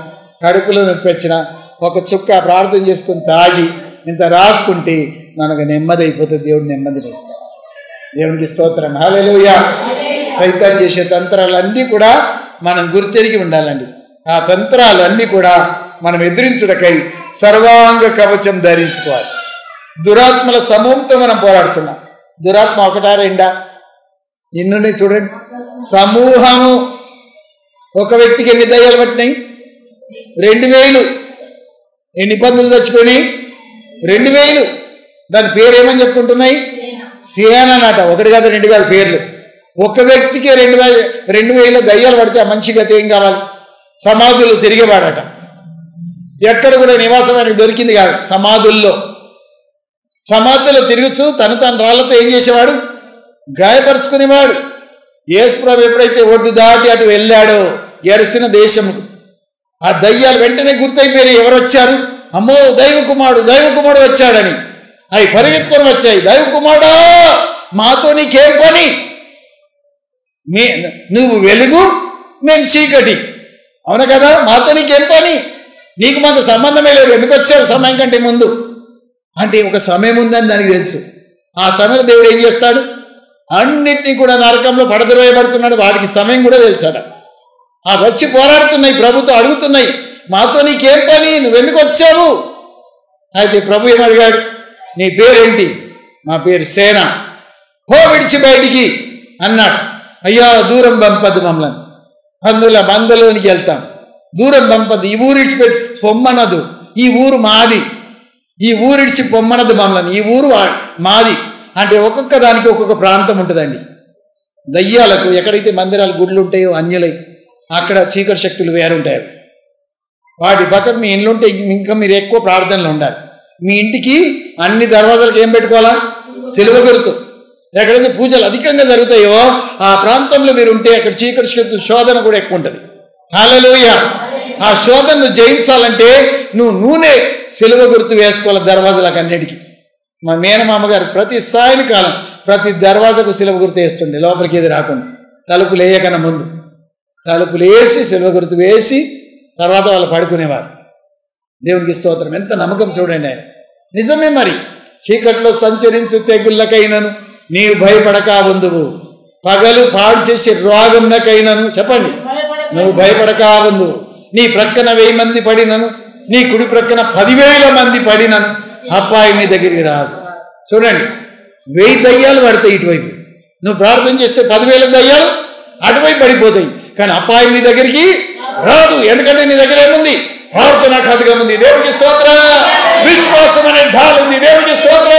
కడుపులో నొప్పి వచ్చినా ఒక చుక్క ప్రార్థన చేసుకుని తాగి ఇంత రాసుకుంటే మనకు నెమ్మది అయిపోతుంది. దేవుడు నెమ్మదిని ఇస్తాడు. దేవునికి స్తోత్రం. హల్లెలూయా. సైతాన్ చేసే తంత్రాలన్నీ కూడా మనం గుర్తెరిగి ఉండాలండి. ఆ తంత్రాలన్నీ కూడా మనం ఎదిరించుటకై సర్వాంగ కవచం ధరించుకోవాలి. దురాత్మల సమూహంతో మనం పోరాడుతున్నాం. దురాత్మ ఒకటా రెండా? ఇన్నున్నాయి చూడండి. సమూహము. ఒక వ్యక్తికి ఎన్ని దయ్యాలు పట్టినాయి? 2000. ఎన్ని పందులు చచ్చిపోయినాయి? 2000. దాని పేరు ఏమని చెప్పుకుంటున్నాయి? సేన అన్నట. 1 కాదు 2 కాదు పేర్లు. ఒక వ్యక్తికి 2000 దయ్యాలు పడితే ఆ మనిషి గతి ఏం కావాలి? సమాధులు తిరిగేవాడట. ఎక్కడ కూడా నివాసం ఆయనకు దొరికింది కాదు. సమాధుల్లో తిరుగుతూ తను రాళ్లతో ఏం చేసేవాడు? గాయపరుచుకునేవాడు. యేసుప్రభు ఎప్పుడైతే ఒడ్డు దాటి అటు వెళ్ళాడో ఎరసిన దేశముకు, ఆ దయ్యాలు వెంటనే గుర్తయిపోయి ఎవరు వచ్చారు? అమ్మో దైవ కుమారుడు వచ్చాడని అవి పరిగెత్తుకొని వచ్చాయి. దైవ కుమారుడా మాతో నీకేం పని? నువ్వు వెలుగు, మేము చీకటి. అవును కదా, మాతో నీకేం పని? నీకు మాకు సంబంధమే లేదు. ఎందుకు వచ్చావు సమయం కంటే ముందు? అంటే ఒక సమయం ఉందని దానికి తెలుసు. ఆ సమయంలో దేవుడు ఏం చేస్తాడు? అన్నిటినీ కూడా నరకంలో పడద్రోయబడుతున్నాడు. వాడికి సమయం కూడా తెలుసాడ. ఆ వచ్చి పోరాడుతున్నాయి, ప్రభుతో అడుగుతున్నాయి, మాతో నీకేం పని? నువ్వెందుకు వచ్చావు? అయితే ప్రభు ఏమడిగాడు? నీ పేరేంటి? మా పేరు సేన. హో విడిచి బయటికి అన్నాడు. అయ్యా దూరం పంపదు మమ్మల్ని, అందులో మందలోనికి వెళ్తాం. దూరం పంపదు. ఈ ఊరు విడిచిపెట్టి పొమ్మనదు. ఈ ఊరు మాది. ఈ ఊరిడిచి పొమ్మనది మమ్మల్ని, ఈ ఊరు మాది అంటే ఒక్కొక్క దానికి ఒక్కొక్క ప్రాంతం ఉంటుందండి. దయ్యాలకు ఎక్కడైతే మందిరాలు గుళ్ళు ఉంటాయో అన్యులై అక్కడ చీకటి శక్తులు వేరుంటాయి. వాటి పక్కకు మీ ఇండ్లు ఉంటే ఇంకా మీరు ఎక్కువ ప్రార్థనలు ఉండాలి. మీ ఇంటికి అన్ని దర్వాజాలకు ఏం పెట్టుకోవాలా? సిలువ గుర్తు. ఎక్కడైతే పూజలు అధికంగా జరుగుతాయో ఆ ప్రాంతంలో మీరు ఉంటే అక్కడ చీకటి శక్తుల శోధన కూడా ఎక్కువ ఉంటుంది. హల్లెలూయా. ఆ శోధనను జయించాలంటే నువ్వు నూనె సిలువ గుర్తు వేసుకోవాలి దర్వాజాలకు అన్నిటికీ. మా మేనమామగారు ప్రతి సాయంకాలం ప్రతి దర్వాజకు సిలువ గుర్తు వేస్తుండే, లోపలికి ఏది రాకుండా. తలుపులు వేయకన్నా ముందు తలుపులు వేసి సిలువ గుర్తు వేసి తర్వాత వాళ్ళు పడుకునేవారు. దేవునికి స్తోత్రం. ఎంత నమ్మకం చూడండి ఆయన. నిజమే. మరి చీకట్లో సంచరించు తెగుళ్ళకైనను నీవు భయపడక ఉందువు, పగలు పాడు చేసే రోగంకైనను చెప్పండి నువ్వు భయపడక ఉందువు. నీ ప్రక్కన 1000 మంది పడినను, నీ కుడి ప్రక్కన 10,000 మంది పడినను అపాయం నీ దగ్గరికి రాదు. చూడండి, 1000 దయ్యాలు పడతాయి ఇటువైపు, నువ్వు ప్రార్థన చేస్తే 10,000 దయ్యాలు అటువైపు పడిపోతాయి, కానీ అపాయం నీ దగ్గరికి రాదు. ఎందుకంటే నీ దగ్గర ఏముంది? ప్రార్థన ఖడ్గం ఉంది. దేవునికి స్తోత్ర. విశ్వాసం అనే ఢాల్ ఉంది. దేవునికి స్తోత్ర.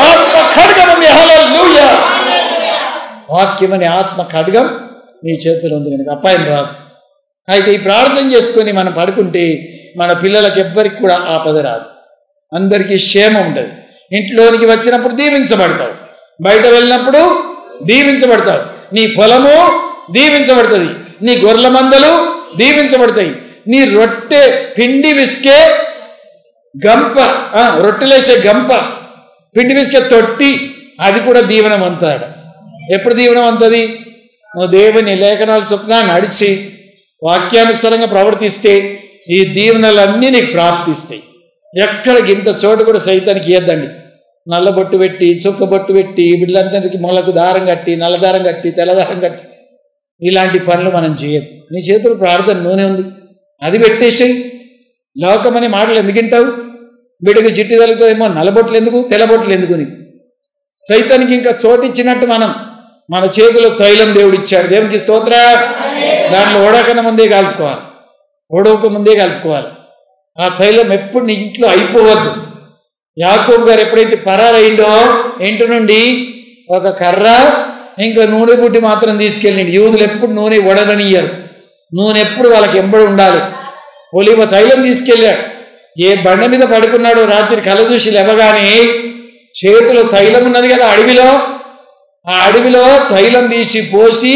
ఆత్మ ఖడ్గం ఉంది. హల్లెలూయా. వాక్యం అనే ఆత్మ ఖడ్గం నీ చేతిలో ఉంది కనుక అపాయం రాదు. అయితే ఈ ప్రార్థన చేసుకొని మనం పడుకుంటే మన పిల్లలకి ఎవ్వరికి కూడా ఆపద రాదు, అందరికీ క్షేమం ఉంటుంది. ఇంట్లోనికి వచ్చినప్పుడు దీవించబడతావు, బయట వెళ్ళినప్పుడు దీవించబడతావు, నీ పొలము దీవించబడుతుంది, నీ గొర్రెల మందలు దీవించబడతాయి, నీ రొట్టె పిండి విసికే గంప, రొట్టెలేసే గంప, పిండి విసికే తొట్టి, అది కూడా దీవెనవంతాడు. ఎప్పుడు దీవెనవంతది? నువ్వు దేవుని లేఖనాలు చొప్పున నడిచి వాక్యానుసారంగా ప్రవర్తిస్తే ఈ దీవెనలన్నీ నీకు ప్రాప్తిస్తాయి. ఎక్కడికి ఇంత చోటు కూడా సైతానికి ఇవ్వద్దండి. నల్లబొట్టు పెట్టి చుక్కబొట్టు పెట్టి బిడ్డలందరికీ మొలకు దారం కట్టి నల్లదారం కట్టి తెల్లదారం కట్టి ఇలాంటి పనులు మనం చేయద్దు. నీ చేతులు ప్రార్థన నూనె ఉంది, అది పెట్టేసేయి. లోకమనే మాటలు ఎందుకు వింటావు? బిడ్డకు చిట్టి తగులుతుందేమో, నల్లబొట్లు ఎందుకు, తెల్లబొట్లు ఎందుకు? నీకు సైతానికి ఇంకా చోటు ఇచ్చినట్టు మన చేతిలో తైలం దేవుడు ఇచ్చాడు. దేవునికి స్తోత్ర. దాంట్లో ఓడకన ముందే కలుపుకోవాలి, ఓడవక ముందే కలుపుకోవాలి. ఆ తైలం ఎప్పుడు నీ ఇంట్లో అయిపోవద్దు. యాకోబు గారు ఎప్పుడైతే పరారైండో ఇంటి నుండి ఒక కర్ర ఇంకా నూనె బుడ్డి మాత్రం తీసుకెళ్ళిండు. యూదులు ఎప్పుడు నూనె వడలనియ్యారు, నూనె ఎప్పుడు వాళ్ళకి ఎంబడి ఉండాలి. ఒలివ తైలం తీసుకెళ్ళాడు. ఏ బండ మీద పడుకున్నాడో రాత్రి కళ్ళ చూసి లేవగానే చేతిలో తైలం ఉన్నది కదా అడవిలో, ఆ అడవిలో తైలం తీసి పోసి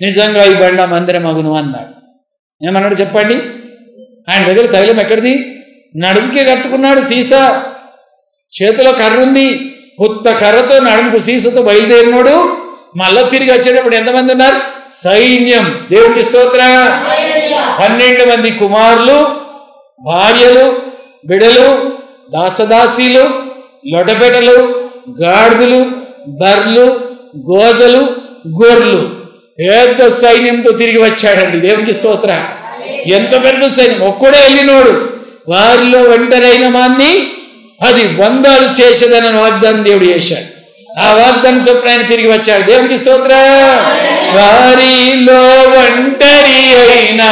నిజంగా ఈ బండ మందిరం అగును అన్నాడు. ఏమన్నాడు చెప్పండి? ఆయన దగ్గర తైలం ఎక్కడిది? నడుముకే కట్టుకున్నాడు సీసా, చేతిలో కర్ర ఉంది. కొత్త కర్రతో నడుముకు సీసాతో బయలుదేరినోడు మళ్ళా తిరిగి వచ్చేటప్పుడు ఎంతమంది ఉన్నారు? సైన్యం. దేవునికి స్తోత్ర. 12 మంది కుమారులు, భార్యలు, బిడలు, దాసదాసీలు, లొటపెటలు, గాడిదలు, బర్లు, గోజలు, గొర్రెలు, పెద్ద సైన్యంతో తిరిగి వచ్చాడండి. దేవునికి స్తోత్ర. ఎంత పెద్ద సైన్యం! ఒక్కడే వెళ్ళినోడు వారిలో ఒంటరైన వాన్ని 10 వందాలు చేసేదని వాగ్దానం దేవుడు చేశాడు. ఆ వాగ్దానం చొప్పున ఆయన తిరిగి వచ్చాడు. దేవునికి స్తోత్ర. వారిలో ఒంటరి అయినా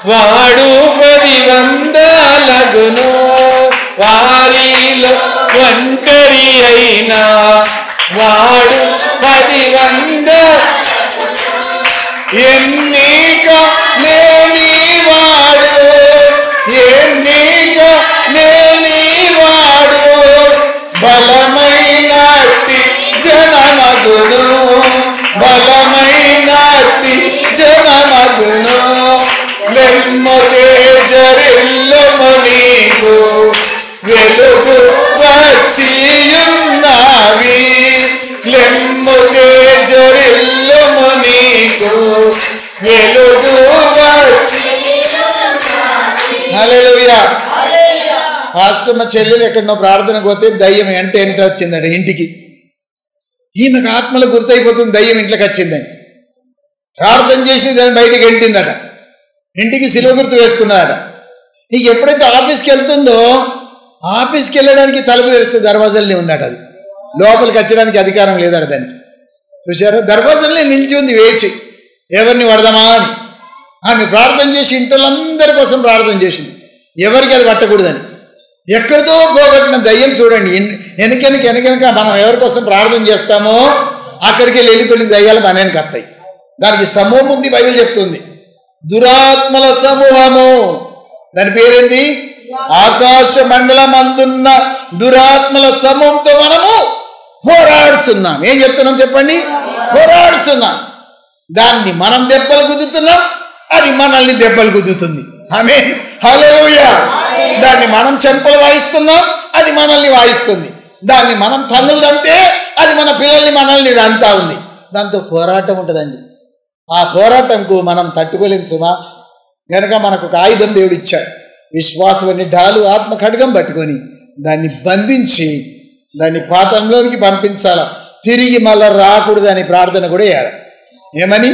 వాడు 10 వందలగును, వారిలో ఒంటరి అయినా వాడు 10 వందలు. ఎన్నిక లేనివాడు, ఎన్నిక లేనివాడు బలమైన జనమగును, బలమైన జనమగును. నెమ్మదే జరిల్లము నీకు వెలుగు వచ్చియున్నావి, నెమ్మదే జరిల్లము నీకు వెలుగు వచ్చి. హల్లెలూయా. పాస్టర్ మా చెల్లెలు ఎక్కడనో ప్రార్థనకు పోతే దయ్యం ఎంట వచ్చిందట ఇంటికి. ఈమెకు ఆత్మలో గుర్తయిపోతుంది దయ్యం ఇంట్లోకి వచ్చిందని. ప్రార్థన చేసి దాన్ని బయటికి ఎంటిందట, ఇంటికి సిలువ గుర్తు వేసుకున్నదట. ఇక ఎప్పుడైతే ఆఫీస్కి వెళ్తుందో ఆఫీస్కి వెళ్ళడానికి తలుపు తెరిస్తే దర్వాజాలనే ఉందట. అది లోపలికి వచ్చడానికి అధికారం లేదట దానికి. చూశారు? దర్వాజాలనే నిలిచి ఉంది వేచి, ఎవరిని పడదామా అని. ఆమె ప్రార్థన చేసి ఇంట్లో అందరి కోసం ప్రార్థన చేసింది, ఎవరికి అది పట్టకూడదని. ఎక్కడితో పోగొట్టిన దయ్యం చూడండి. వెనకెనక మనం ఎవరి కోసం ప్రార్థన చేస్తామో అక్కడికి వెళ్ళిపోయిన దయ్యాలు మన వెనక వస్తాయి. దానికి సమూహం ఉంది, బైబిల్ చెప్తుంది. దురాత్మల సమూహము, దాని పేరేంటి? ఆకాశ మండలం అందున్న దురాత్మల సమూహంతో మనము పోరాడుతున్నాం. ఏం చెప్తున్నాం చెప్పండి? పోరాడుతున్నాం. దాన్ని మనం దెబ్బలు గుద్దుతున్నాం, అది మనల్ని దెబ్బలు గుద్దుతుంది. ఆమేన్, హల్లెలూయా. దాన్ని మనం చెంపలు వాయిస్తున్నాం, అది మనల్ని వాయిస్తుంది. దాన్ని మనం తన్నులు తంటే అది మన పిల్లల్ని మనల్ని అంతా ఉంది. దాంతో పోరాటం ఉంటుందండి. ఆ పోరాటంకు మనం తట్టుకోలేం సుమా. కనుక మనకు ఒక ఆయుధం దేవుడు ఇచ్చాడు. విశ్వాసం అనే ఢాలు ఆత్మ ఖడ్గం పట్టుకొని దాన్ని బంధించి దాన్ని పాతంలోనికి పంపించాల. తిరిగి మళ్ళా రాకూడదు అని ప్రార్థన కూడా చేయాలి. ఏమని?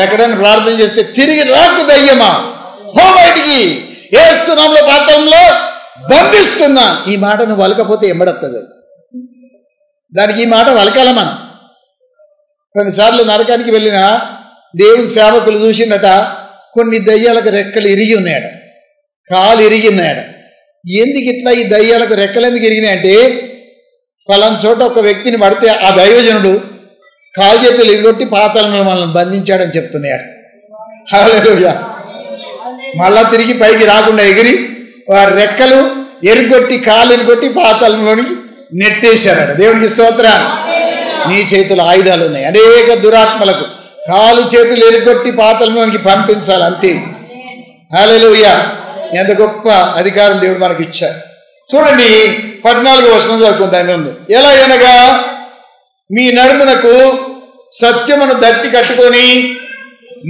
ఎక్కడైనా ప్రార్థన చేస్తే తిరిగి రాకు దయ్యమా, హో బయటికి, యేసు నామములో పాతంలో బంధిస్తున్నా. ఈ మాట నువ్వు వలకపోతే ఎమ్మడత్తది. దానికి ఈ మాట వలకాల. మనం కొన్నిసార్లు నరకానికి వెళ్ళిన దేవుని సేవకులు చూసిందట, కొన్ని దయ్యాలకు రెక్కలు ఇరిగి ఉన్నాయట, కాలు ఇరిగి ఉన్నాయట. ఎందుకు ఇట్లా ఈ దయ్యాలకు రెక్కలు ఎందుకు ఇరిగినాయంటే, పలానా చోట ఒక వ్యక్తిని పడితే ఆ దైవజనుడు కాలు చేతులు ఇరుగొట్టి పాతాళంలో మనల్ని బంధించాడని చెప్తున్నాడు. హల్లెలూయా. మళ్ళా తిరిగి పైకి రాకుండా ఎగిరి వారి రెక్కలు ఎరుగొట్టి కాలు ఎరుగొట్టి పాతాళంలోనికి నెట్టేశారట. దేవునికి స్తోత్రం. నీ చేతులు ఆయుధాలు ఉన్నాయి. అనేక దురాత్మలకు కాలు చేతులు ఎరుగొట్టి పాతాళంలోనికి పంపించాలి, అంతే. హల్లెలూయా. ఎంత గొప్ప అధికారం దేవుడు మనకి ఇచ్చారు. చూడండి 14వ వచనం చదువుకుందాం ముందు. ఎలా అనగా, మీ నడుమునకు సత్యమును దట్టి కట్టుకొని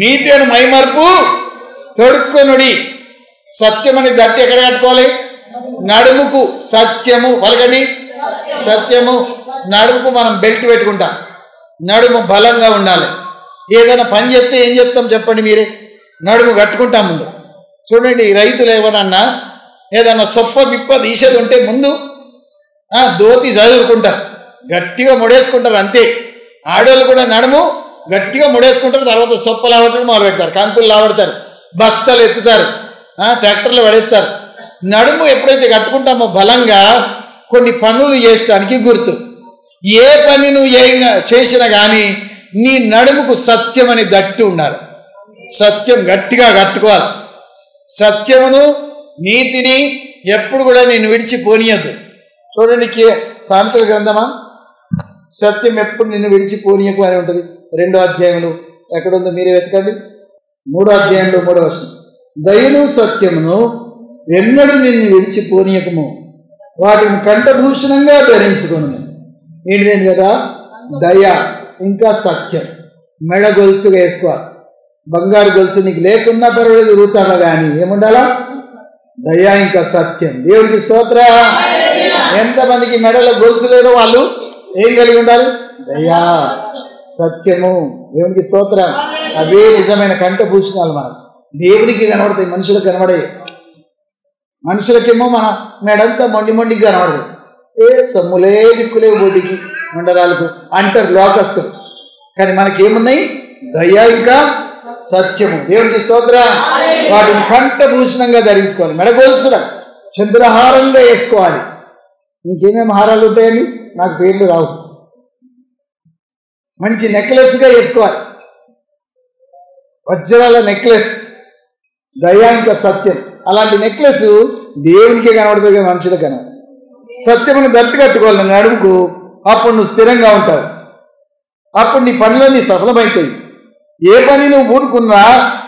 నీతిని మైమర్పు తొడుక్కొనుడి. సత్యమని దట్టి ఎక్కడ కట్టుకోవాలి? నడుముకు. సత్యము పలకండి, సత్యము. నడుముకు మనం బెల్ట్ పెట్టుకుంటాం, నడుము బలంగా ఉండాలి. ఏదైనా పని చేస్తే ఏం చెప్తాం చెప్పండి మీరే? నడుము కట్టుకుంటాం ముందు. చూడండి, రైతులు ఏమన్నా ఏదన్నా సొప్ప బిప్ప తీసేది ఉంటే ముందు దోతి చదువుకుంటారు, గట్టిగా ముడేసుకుంటారు, అంతే. ఆడవాళ్ళు కూడా నడుము గట్టిగా ముడేసుకుంటారు. తర్వాత సొప్ప లావటం మొదలు పెడతారు, కంకులు లావడతారు, బస్తాలు ఎత్తుతారు, ట్రాక్టర్లు పడేస్తారు. నడుము ఎప్పుడైతే కట్టుకుంటామో బలంగా కొన్ని పనులు చేయడానికి గుర్తు. ఏ పని నువ్వు చేసినా కానీ నీ నడుముకు సత్యం అని దట్టి ఉండాలి. సత్యం గట్టిగా కట్టుకోవాలి. సత్యమును నీతిని ఎప్పుడు కూడా నేను విడిచిపోనీయద్దు. చూడండి, సామెతల గ్రంథమా, సత్యం ఎప్పుడు నిన్ను విడిచిపోనీయకు అని ఉంటుంది. 2వ అధ్యాయంలో ఎక్కడుందో మీరే వెతకండి. 3వ అధ్యాయంలో 3వ వచనం. దయను సత్యమును ఎన్నడూ నిన్ను విడిచిపోనీయకము, వాటిని కంఠభూషణంగా ధరించుకును. ఏంటిదేంటి కదా? దయ ఇంకా సత్యం. మెడ గొలుసుగా వేసుకోవాలి. బంగారు గొలుసు నీకు లేకున్నా పర్వాలేదు, రూతాలో కానీ ఏముండాలా? దయ ఇంకా సత్యం. దేవుడికి స్తోత్రం. ఎంతమందికి మెడలో గొలుసు లేదో వాళ్ళు ఏం కలిగి ఉండాలి? దయా, సత్యము. దేవునికి స్తోత్రం. అవే నిజమైన కంఠభూషణాలు. మనం దేవుడికి కనబడతాయి, మనుషులకు కనబడే. మనుషులకేమో మన మెడంతా మొండికి కనబడదు. ఏ సమ్ములే దిక్కులే బొడ్డికి మండరాలకు అంటారు లోకస్తులు. కానీ మనకేమున్నాయి? దయ ఇంకా సత్యము. దేవునికి స్తోత్రం. వాటిని కంఠభూషణంగా ధరించుకోవాలి. మెడగొలుసుగా చంద్రహారంగా వేసుకోవాలి. ఇంకేమేమి హారాలు ఉంటాయండి, నాకు పేర్లు రావు. మంచి నెక్లెస్గా వేసుకోవాలి, వజ్రాల నెక్లెస్. దయ ఇంకా సత్యం. అలాంటి నెక్లెస్ దేవునికే కనబడుతుంది, మనుషులకు కనబడదు. సత్యమును దట్టి కట్టుకోవాలి నడుముకు. అప్పుడు నువ్వు స్థిరంగా ఉంటావు. అప్పుడు నీ పనులన్నీ సఫలమవుతాయి. ఏ పని నువ్వు పూనుకున్నా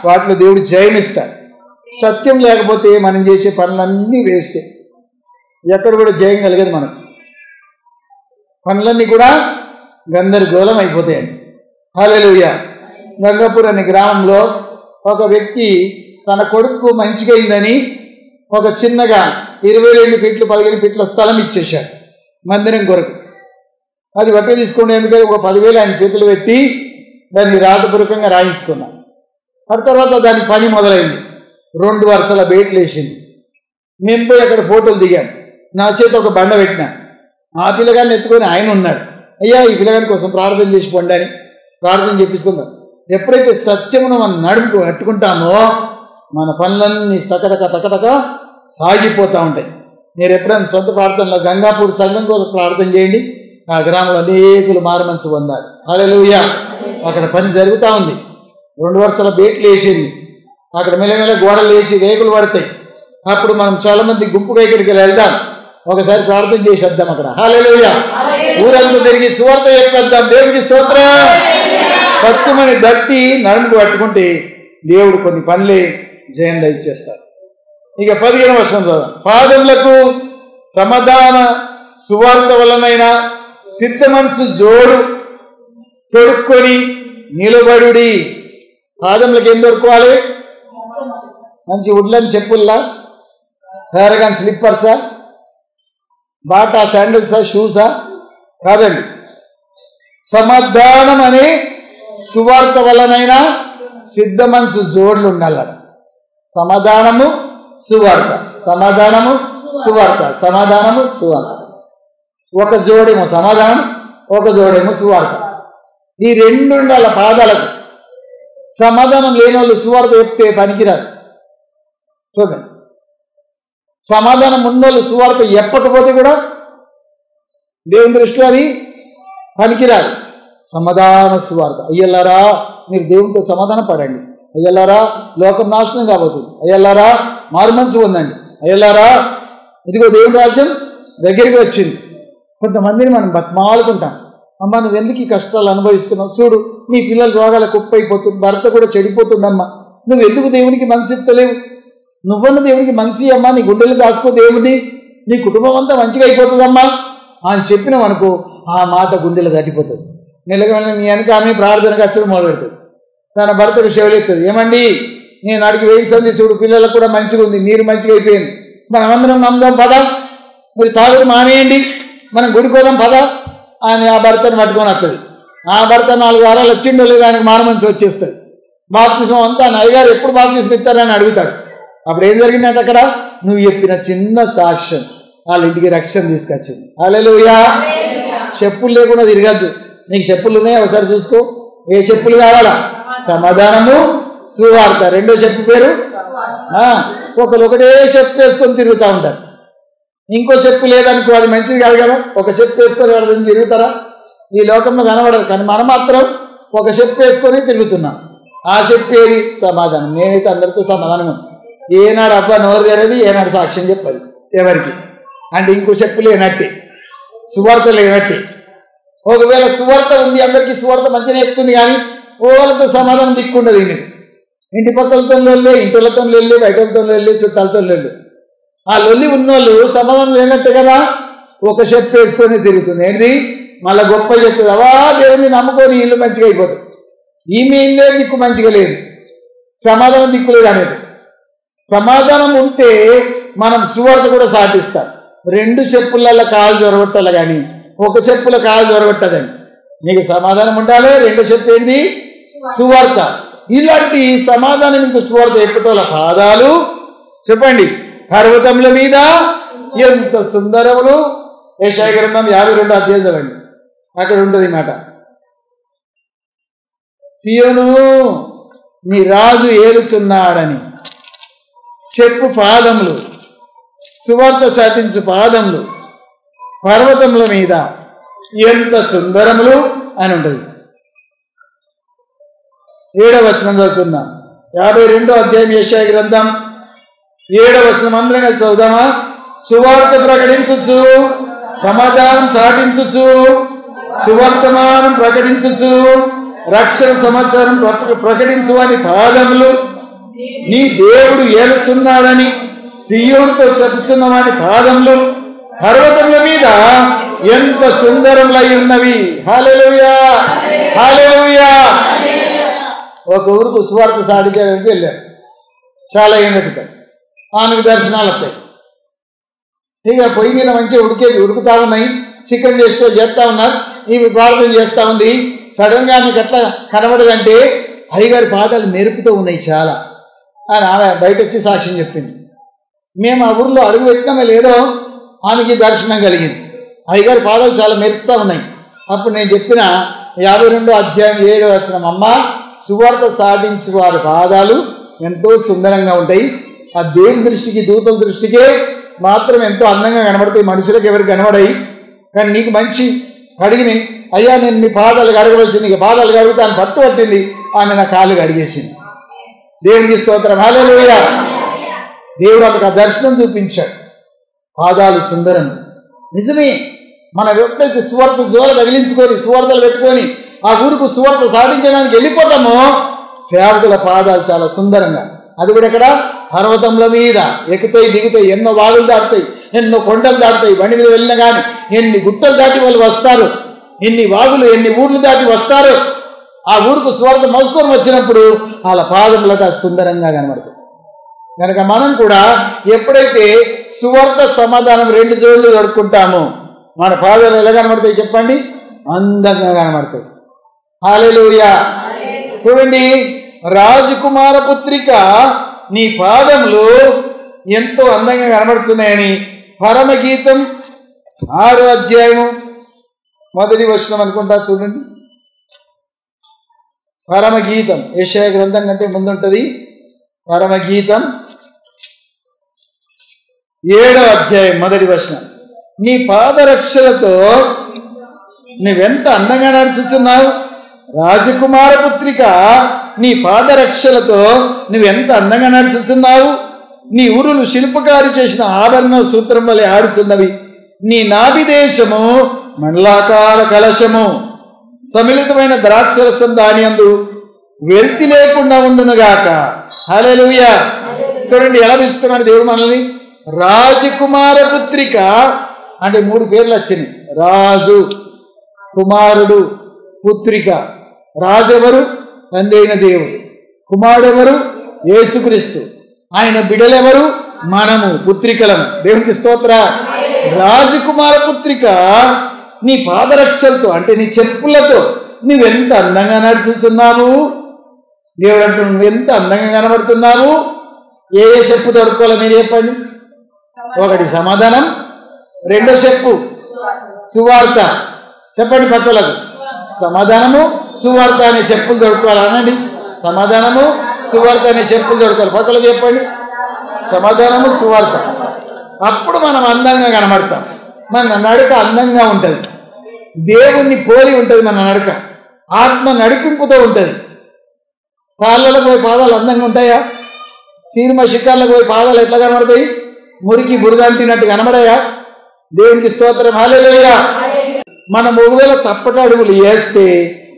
వాటిలో దేవుడు జయమిస్తాడు. సత్యం లేకపోతే మనం చేసే పనులన్నీ వేస్తే ఎక్కడ కూడా జయం కలిగదు. మనకు పనులన్నీ కూడా గందరగోళం అయిపోతాయండి. హల్లెలూయా. గంగాపూర్ అనే గ్రామంలో ఒక వ్యక్తి తన కొడుకు మంచిగా అయిందని ఒక చిన్నగా 22 ఫీట్లు 15 ఫీట్ల స్థలం ఇచ్చేశాడు మందిరం కొరకు. అది వట్టి తీసుకునేందుకు ఒక 10,000 ఆయన చేతులు పెట్టి దాన్ని రాతపూర్వకంగా రాయించుకున్నాం. ఆ తర్వాత దాని పని మొదలైంది. 2 వరుసల బేట్లు వేసింది. మేము పోయి అక్కడ ఫోటోలు దిగాం. నా చేత ఒక బండ పెట్టినా. ఆ పిల్లగాన్ని ఎత్తుకొని ఆయన ఉన్నాడు. అయ్యా, ఈ పిల్లగాని కోసం ప్రార్థన చేసి పండి అని ప్రార్థన చేపిస్తున్నాం. ఎప్పుడైతే సత్యమును మనం నడుముకు కట్టుకుంటామో మన పనులన్నీ తకటక సాగిపోతూ ఉంటాయి. మీరు ఎప్పుడైనా సొంత ప్రార్థనలో గంగాపూర్ సంఘం కోసం ప్రార్థన చేయండి. ఆ గ్రామంలో అనేకులు మారుమనసు పొందారు. హల్లెలూయా. అక్కడ పని జరుగుతూ ఉంది. 2 వరుసల బేట్లు వేసింది. అక్కడ మెల్లమెల్ల గోడలు వేసి రేకులు పడతాయి. అప్పుడు మనం చాలా మంది గుంపుగా ఇక్కడికి వెళ్దాం. ఒకసారి ప్రార్థన చేసేద్దాం అక్కడ. హల్లెలూయా. ఊరంతా తిరిగి సువార్త చెప్పేద్దాం. దేవుడికి స్తోత్రం. సత్యమని భక్తి నడుముకు పట్టుకుంటే దేవుడు కొన్ని పనులే జయం దయచేస్తాడు. ఇక 15వ వచనం, పాదములకు సమాధాన సువార్త వలనైనా సిద్ధ మనసు జోడు తొడుక్కొని నిలబడుడి. పాదములకు ఏం దొరుకోవాలి? మంచి వుడ్లని చెప్పుల్లా, పారగాన్ స్లిప్పర్సా, బాటా శాండిల్సా, షూసా? కాదండి. సమాధానం అనే సువార్త వలనైనా సిద్ధ మనసు జోడ్లు ఉండాలట. సమాధానము సువార్త, సమాధానము సువార్త, సమాధానము సువార్త. ఒక జోడేమో సమాధానం, ఒక జోడేమో సువార్త. ఈ 2 ఉండాల పాదాలకు. సమాధానం లేని వాళ్ళు సువార్త చెప్తే పనికిరారు. చూడండి, సమాధానం ఉన్నోళ్ళు సువార్త చెప్పకపోతే కూడా దేవుని దృష్టిలో అది పనికిరాదు. సమాధాన సువార్త. అయ్యల్లారా మీరు దేవునితో సమాధాన పడండి. అయ్యల్లారా లోకం నాశనం కాబోతుంది. అయ్యల్లారా మారు మనసు పొందండి. అయ్యల్లారా ఇదిగో దేవుని రాజ్యం దగ్గరికి వచ్చింది. కొంతమందిని మనం బతిమాలుకుంటాం. అమ్మ నువ్వు ఎందుకు ఈ కష్టాలు అనుభవిస్తున్నావు? చూడు నీ పిల్లలు రోగాల కుప్పైపోతుంది, భర్త కూడా చెడిపోతుండమ్మా, నువ్వు ఎందుకు దేవునికి మనసు ఇస్తలేవు? నువ్వన్న దేవునికి మనసు అమ్మా, నీ గుండెలు దాచుకో దేవుడిని, నీ కుటుంబం అంతా మంచిగా అయిపోతుందమ్మా అని చెప్పినాం అనుకో, ఆ మాట గుండెలు తట్టిపోతుంది. మెల్లగా నీ వెనక ఆమె ప్రార్థనకు వచ్చడం మొదలు పెడుతుంది. తన భర్తకు శివలెత్తది, ఏమండి నేను అడిగి వేయించింది చూడు, పిల్లలకు కూడా మంచిగా ఉంది, మీరు మంచిగా అయిపోయింది, మనమందరం నమ్ముదాం పదా, మీరు తాగుడు మానేయండి, మనం గుడికోదాం పదా అని ఆ భర్తను పట్టుకొని వస్తుంది. ఆ భర్త 4 వారాలు వచ్చిండో లేదు ఆయనకు మారు మనసు వచ్చేస్తుంది. బాప్తిస్మం అంతా అయ్యగారు ఎప్పుడు బాప్తిస్మం ఇస్తారని అడుగుతాడు. అప్పుడు ఏం జరిగిందంటే అక్కడ నువ్వు చెప్పిన చిన్న సాక్ష్యం వాళ్ళ ఇంటికి రక్షణ తీసుకొచ్చింది. హల్లెలూయా. చెప్పులు లేకుండా తిరగద్దు. నీకు చెప్పులు ఉన్నాయి ఒకసారి చూసుకో. ఏ చెప్పులు కావాలా? సమాధానము సువార్త. 2వ చెప్పు పేరు. ఒకటే చెప్పు వేసుకొని తిరుగుతూ ఉంటారు. ఇంకో చెప్పు లేదనుకో అది మంచిది కాదు కదా. ఒక చెప్పు వేసుకొని ఎవరిని తిరుగుతారా? ఈ లోకంలో కనబడదు. కానీ మనం మాత్రం ఒక చెప్పు వేసుకొని తిరుగుతున్నాం. ఆ చెప్పు ఏది? సమాధానం. నేనైతే అందరితో సమాధానం. ఏనాడు అబ్బా నోరు తెరది, ఏనాడు సాక్ష్యం చెప్పదు ఎవరికి అంటే ఇంకో చెప్పు లేనట్టే, సువార్త లేనట్టే. ఒకవేళ సువార్త ఉంది, అందరికీ సువార్త మంచిగా చెప్తుంది, కానీ ఓళ్ళతో సమాధానం దిక్కుండదు. ఇంటి పక్కలతో లొల్లి, ఇంటిలతో లొల్లి, బయటలతో లొల్లి, చుట్టాలతో లొల్లి. ఆ లొల్లి ఉన్నోళ్ళు సమాధానం లేనట్టే కదా. ఒక చెప్పు వేసుకొని తిరుగుతుంది. ఏంటి మళ్ళీ గొప్ప చెప్తుంది, అవా దేవుని నమ్ముకొని ఇల్లు మంచిగా అయిపోతుంది. ఈమె ఇల్లే దిక్కు మంచిగా లేదు, సమాధానం దిక్కులేదు అనేది. సమాధానం ఉంటే మనం సువార్త కూడా సాటిస్తాం. 2 చెప్పులలో కాలు జొరగొట్టాలి, కానీ ఒక చెప్పుల కాలు జొరగొట్టదండి. నీకు సమాధానం ఉండాలి. 2 చెప్పు ఏంటి? సువార్త. ఇలాంటి సమాధానం ఇంకో సువార్త ఎక్కుతోల పాదాలు చెప్పండి పర్వతముల మీద ఎంత సుందరములు. యెషయా గ్రంథం 52వ అధ్యాయం చదవండి, అక్కడ ఉంటుంది మాట. సియోను నీ రాజు ఏలుచున్నాడని చెప్పు పాదములు, సువార్త సాటించు పాదములు పర్వతముల మీద ఎంత సుందరములు అని ఉంటుంది. 7వ వచనం చదువుకుందాం. 52వ అధ్యాయం యెషయా గ్రంథం 7వ వచనం అందరం కలిసి చదువుదామా? సువార్త ప్రకటించుచు, సమాధానం చాటించుచు, సువర్తమానం ప్రకటించుచు, రక్షణ సమాచారం ప్రకటించు అని పాదములు నీ దేవుడు ఏలుచున్నాడని సియోనుతో చెప్పుచున్నవాని పాదములు పర్వతముల మీద ఎంత సుందరములై ఉన్నవి. హల్లెలూయా, హల్లెలూయా. ఒక ఊరుకు సువార్త సాటించడానికి వెళ్ళారు. చాలా ఏళ్ళ క్రితం. ఆమెకు దర్శనాలు వస్తాయి. ఇక పొయ్యి మీద మంచిగా ఉడుకుతా ఉన్నాయి. చికెన్ చేస్తూ ఉన్నారు. ఈమె ప్రార్థన చేస్తూ ఉంది. సడన్గా ఆమెకు ఎట్లా కనబడదంటే అయ్యగారి పాదాలు మెరుపుతూ ఉన్నాయి చాలా అని ఆమె బయట వచ్చి సాక్ష్యం చెప్పింది. మేము ఆ ఊర్లో అడుగు పెట్టినామే లేదో ఆమెకి దర్శనం కలిగింది. అయ్యగారి పాదాలు చాలా మెరుపుతూ ఉన్నాయి. అప్పుడు నేను చెప్పిన 52వ అధ్యాయం 7వ వచనం, అమ్మ సువార్త సాధించు వారి పాదాలు ఎంతో సుందరంగా ఉంటాయి. ఆ దేవుని దృష్టికి, దూతల దృష్టికే మాత్రం ఎంతో అందంగా కనబడతాయి, మనుషులకు ఎవరికి కనబడాయి. కానీ నీకు మంచి కడిగినాయి. అయ్యా నేను మీ పాదాలు కడగవలసింది, ఇక పాదాలు కడుగుతాను పట్టు పట్టింది, ఆమె నా కాళ్ళు కడిగేసింది. దేవునికి స్తోత్రం, హల్లెలూయా. దేవుడు ఆమెకు ఆ దర్శనం చూపించాడు. పాదాలు సుందరం. నిజమే, మనం ఎప్పుడైతే సువార్త జోల తగిలించుకొని సువార్తలు పెట్టుకొని ఆ ఊరుకు సువార్త సాధించడానికి వెళ్ళిపోతామో సేవకుల పాదాలు చాలా సుందరంగా, అది కూడా ఇక్కడ పర్వతముల మీద ఎక్కుతాయి దిగుతాయి, ఎన్నో వాగులు దాటుతాయి, ఎన్నో కొండలు దాటుతాయి. బండి మీద వెళ్ళినా కానీ ఎన్ని గుట్టలు దాటి వాళ్ళు వస్తారు, ఎన్ని వాగులు ఎన్ని ఊర్లు దాటి వస్తారు. ఆ ఊరుకు సువార్త మోసుకొని వచ్చినప్పుడు వాళ్ళ పాదములకు సుందరంగా కనబడుతుంది. కనుక మనం కూడా ఎప్పుడైతే సువార్త సమాధానం 2 జోళ్ళు దొరుకుంటామో మన పాదాలు ఎలా కనబడతాయి చెప్పండి? అందంగా కనబడతాయి. హల్లెలూయా. చూడండి, రాజకుమార పుత్రిక నీ పాదములు ఎంతో అందంగా కనబడుతున్నాయని పరమగీతం 6వ అధ్యాయము 1వ వచనం అనుకుంటా. చూడండి, పరమగీతం యెషయా గ్రంథం కంటే ముందుంటది. పరమగీతం 7వ అధ్యాయం 1వ వచనం. నీ పాదరక్షలతో నువ్వెంత అందంగా నడుచుతున్నావు. రాజకుమార పుత్రిక నీ పాదరక్షలతో నువ్వెంత అందంగా నడుచుతున్నావు. నీ ఊరులు శిల్పకారి చేసిన ఆభరణ సూత్రం వలె ఆడుతున్నవి. నీ నాభిదేశము మండలాకార కలశము, సమిళితమైన ద్రాక్షరసం దాని అందు వెల్తి లేకుండా ఉండునుగాక. హల్లెలూయా. చూడండి ఎలా పిలుస్తున్నాడు దేవుడు మనల్ని. రాజకుమార పుత్రిక అంటే 3 పేర్లు వచ్చినాయి. రాజు, కుమారుడు, పుత్రిక. రాజు ఎవరు? తండ్రి అయిన దేవుడు. కుమారుడు ఎవరు? యేసుక్రీస్తు. ఆయన బిడ్డలెవరు? మనము, పుత్రికలము. దేవునికి స్తోత్ర. రాజకుమార పుత్రిక నీ పాదరక్షలతో అంటే నీ చెప్పులతో నువ్వెంత అందంగా నడుచుతున్నావు. దేవుడు అంటూ నువ్వెంత అందంగా కనబడుతున్నావు. ఏ చెప్పు దొరకాలో మీరు చెప్పండి. ఒకటి సమాధానం, 2వ చెప్పు సువార్త. చెప్పండి పక్కలకు. సమాధానము సువార్త అనే చెప్పులు దొరకాలి అనండి. సమాధానము సువార్త అనే చెప్పులు దొరకాలి. పక్కలకు చెప్పండి. సమాధానము సువార్త. అప్పుడు మనం అందంగా కనబడతాం. మన నడక అందంగా ఉంటుంది, దేవుణ్ణి పోలి ఉంటుంది. మన నడక ఆత్మ నడిపింపుతో ఉంటుంది. కాళ్ళకు పోయి పాదాలు అందంగా ఉంటాయా? సినిమా షికార్లకు పోయి పాదాలు ఎట్లా కనబడతాయి? మురికి బురద అంటినట్టు కనబడాయా? దేవునికి స్తోత్రం, హల్లెలూయా. మనం ఒకవేళ తప్పట అడుగులు వేస్తే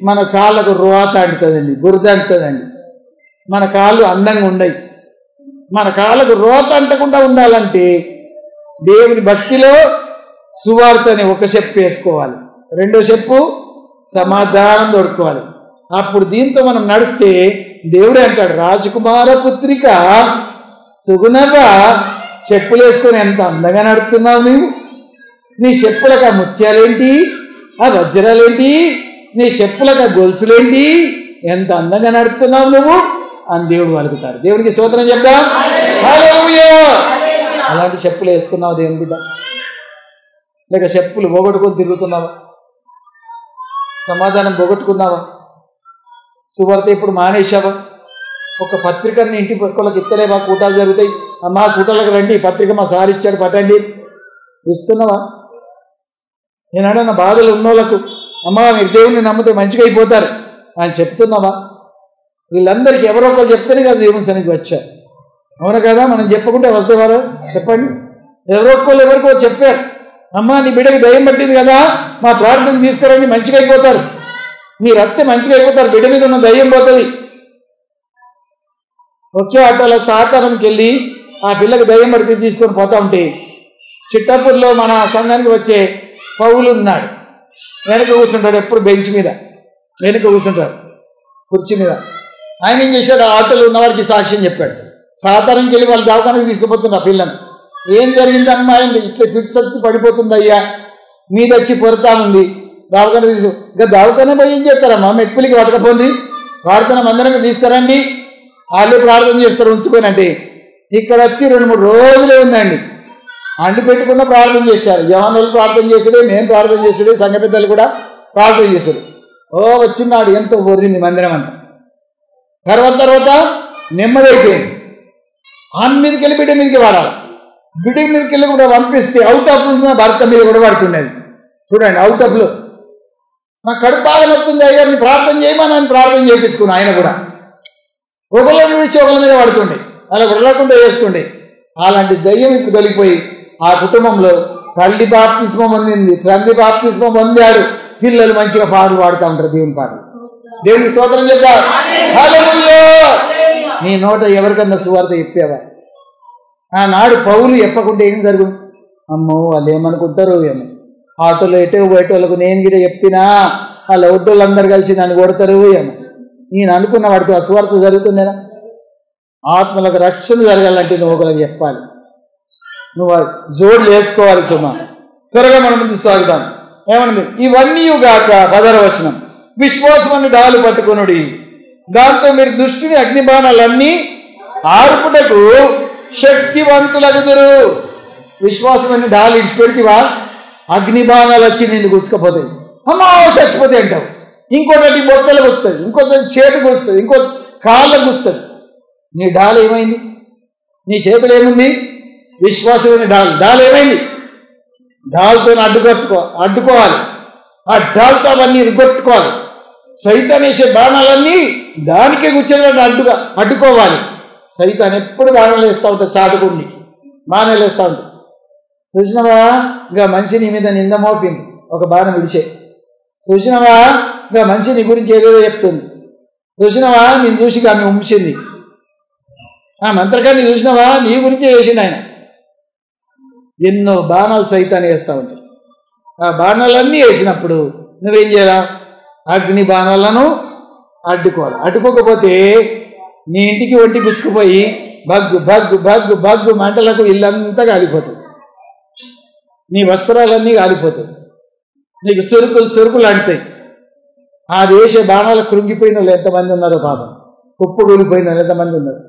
మన కాళ్ళకు రోత అంటుతుందండి, బురద అంటుందండి. మన కాళ్ళు అందంగా ఉండయి. మన కాళ్ళకు రోత అంటకుండా ఉండాలంటే దేవుని భక్తిలో సువార్త అని ఒక చెప్పు వేసుకోవాలి, 2వ చెప్పు సమాధానం దొరుకోవాలి. అప్పుడు దీంతో మనం నడిస్తే దేవుడే అంటాడు, రాజకుమార పుత్రిక సుగుణగా చెప్పులు వేసుకొని ఎంత అందంగా నడుపుతున్నావు నీవు. నీ చెప్పులకు ఆ ముత్యాలేంటి, ఆ వజ్రాలేంటి, నీ చెప్పులకు ఆ గొలుసులేంటి, ఎంత అందంగా నడుపుతున్నావు నువ్వు అని దేవుడు పలుకుతాడు. దేవునికి స్తోత్రం చెప్దాం. హల్లెలూయా. అలాంటి చెప్పులు వేసుకున్నావు దేవుని బిడ్డ, లేక చెప్పులు పోగొట్టుకొని తిరుగుతున్నావా? సమాధానం పోగొట్టుకున్నావా? సువార్త ఇప్పుడు మానేశావా? ఒక పత్రికని ఇంటి పక్కలకు ఇస్తలేవా? కూటాలు జరుగుతాయి, అమ్మా కూటాలకు రండి, పత్రిక మా సార్ ఇచ్చాడు పట్టండి, ఇస్తున్నావా? నేనన్నా బాధలు ఉన్నోళ్ళకు, అమ్మా మీరు దేవుణ్ణి నమ్మితే మంచిగా అయిపోతారు అని చెప్తున్నావా? వీళ్ళందరికీ ఎవరో ఒకరు చెప్తేనే కదా దేవుని సన్నిధికి వచ్చారు. అవును కదా? మనం చెప్పకుంటే వస్తేవారు చెప్పండి. ఎవరో ఒక్కళ్ళు ఎవరికో చెప్పారు, అమ్మా నీ బిడ్డకి దయ్యం పట్టింది కదా, మా ప్రార్థన తీసుకురండి మంచిగా అయిపోతారు, మీరు అత్తే మంచిగా అయిపోతారు, బిడ్డ మీద ఉన్న దయ్యం పోతుంది. ఒకే ఆటోలో సాతారంకి వెళ్ళి ఆ పిల్లకి దయ్యం పడితే తీసుకొని పోతా ఉంటే చిట్టాపూర్లో మన సంఘానికి వచ్చే పౌలు ఉన్నాడు, వెనక కూర్చుంటాడు, ఎప్పుడు బెంచ్ మీద వెనక కూర్చుంటాడు కుర్చీ మీద. ఆయన ఏం చేశాడు, ఆ ఆటోలో ఉన్నవారికి సాక్ష్యం చెప్పాడు. సాతారంకి వెళ్ళి వాళ్ళు దవాఖానకి తీసుకుపోతున్నారు పిల్లని. ఏం జరిగింది అమ్మాయి అంటే, ఇట్లా ఫిట్ శక్తి పడిపోతుంది అయ్యా, మీద వచ్చి పొరుతా ఉంది, దవాఖాన తీసు. ఇంకా దవాఖాన పోయి ఏం చేస్తారమ్మా, మెట్పిలికి పట్టకపోండి, ప్రార్థన మందిరంగా తీసుకురండి, వాళ్ళే ప్రార్థన చేస్తారు ఉంచుకొని అంటే. ఇక్కడ వచ్చి 2-3 రోజులే ఉందండి, అండి పెట్టుకున్న ప్రార్థన చేశారు. జవాన్లు ప్రార్థన చేసాడే, మేము ప్రార్థన చేసాడే, సంఘ పెద్దలు కూడా ప్రార్థన చేశారు. ఓ వచ్చినాడు, ఎంతో బొర్రింది మందిరం అంతా. తర్వాత నెమ్మది అయిపోయింది. ఆన్ మీదకి వెళ్ళి బిడ్డ మీదకి వాడాలి. బిల్డింగ్ మీదకి వెళ్ళి కూడా పంపిస్తే అవుట్ ఆఫ్ భర్త మీద కూడా పడుతుండేది. చూడండి, అవుట్ ఆఫ్లో నాకు కడుపు బాగా నొస్తుంది అయ్యారిని ప్రార్థన చేయమని ఆయన ప్రార్థన చేయించుకున్నా. ఆయన కూడా ఒకళ్ళని విడిచి ఒకళ్ళ మీద పడుతుండే, అలా వెళ్ళకుండా వేస్తుండే. అలాంటి దయ్యం ఇప్పుడు తొలిగిపోయి ఆ కుటుంబంలో తల్లి బాప్తిస్మం పొందింది, తండ్రి బాప్తిస్మం పొందాడు. పిల్లలు మంచిగా పాటలు పాడుతూ ఉంటారు, దేవుని పాటలు. దేవునికి స్తోత్రం చేద్దాం. హల్లెలూయా. నీ నోట ఎవరికన్నా సువార్త చెప్పావా? ఆనాడు పౌలు చెప్పకుండా ఏం జరుగు? అమ్మో వాళ్ళు ఏమనుకుంటారు ఏమో, ఆటోలో ఎటో పోయేటోళ్ళకు నేను కూడా చెప్తున్నా వాళ్ళ ఒడ్డోళ్ళందరూ కలిసి నన్ను కొడతారు ఏమో. నేను అనుకున్న వాడికి అస్వార్థ జరుగుతుండేనా? ఆత్మలకు రక్షణ జరగాలంటే నువ్వు ఒకరికి చెప్పాలి, నువ్వు జోడులు వేసుకోవాలి. సుమా త్వరగా మనం ముందు సాగుతాం. ఏమన్నది? ఇవన్నీ గాక 10వ వచనం, విశ్వాసం అని డాలు పట్టుకొనుడి, దాంతో మీరు దుష్టుని అగ్నిబాణాలన్నీ ఆర్పుటకు శక్తివంతులగుదురు. విశ్వాసం అని డాలు ఇడిచిపెడితివా, అగ్నిబాణాలు వచ్చి నిన్ను గుచ్చుకపోతాయి. అమ్మా చచ్చిపోతే అంటావు. ఇంకోటి బొత్తలు గుస్తుంది, ఇంకోటి చేతి గుస్తుంది, ఇంకో కాళ్ళకు గుస్తుంది. నీ డాల్ ఏమైంది? నీ చేతులు ఏముంది? విశ్వాసమైన డాల్ ఏమైంది? డాల్తో అడ్డుకోవాలి. ఆ డాల్తో అవన్నీ ఇరుగొట్టుకోవాలి. సైతాన్ వేసే బాణాలన్నీ దానికే కూర్చొని అడ్డుకోవాలి. సైతాన్ ఎప్పుడు బాణాలు వేస్తూ ఉంటుంది, చాటుకుండి బాణాలు వేస్తూ ఉంటుంది. చూసినవా, ఇంకా మనిషి నీ మీద నింద మోపింది, ఒక బాణం విడిచే. చూసినవా, ఇంకా మనిషి నీ గురించి ఏదేదో చెప్తుంది. చూసినవా, నేను చూసి ఆమె ఉంచింది. ఆ మంత్రకాన్ని చూసినవా, నీ గురించే వేసిండు ఆయన. ఎన్నో బాణాలు సైతాన్ని వేస్తూ ఉంటాయి. ఆ బాణాలన్నీ వేసినప్పుడు నువ్వేం చేయాలా? అగ్ని బాణాలను అడ్డుకోవాలి. అడ్డుకోకపోతే నీ ఇంటికి ఒంటి గుచ్చుకుపోయి బగ్గు బగ్గు బగ్గు బగ్గు మంటలకు ఇల్లంతా కాలిపోతుంది, నీ వస్త్రాలన్నీ కాలిపోతాయి, నీకు సురుకులు అంటాయి. ఆ దేశ బాణాలు కృంగిపోయిన వాళ్ళు ఎంతమంది ఉన్నారో పాపం, కుప్పు కూలిపోయిన వాళ్ళు ఎంతమంది ఉన్నారు.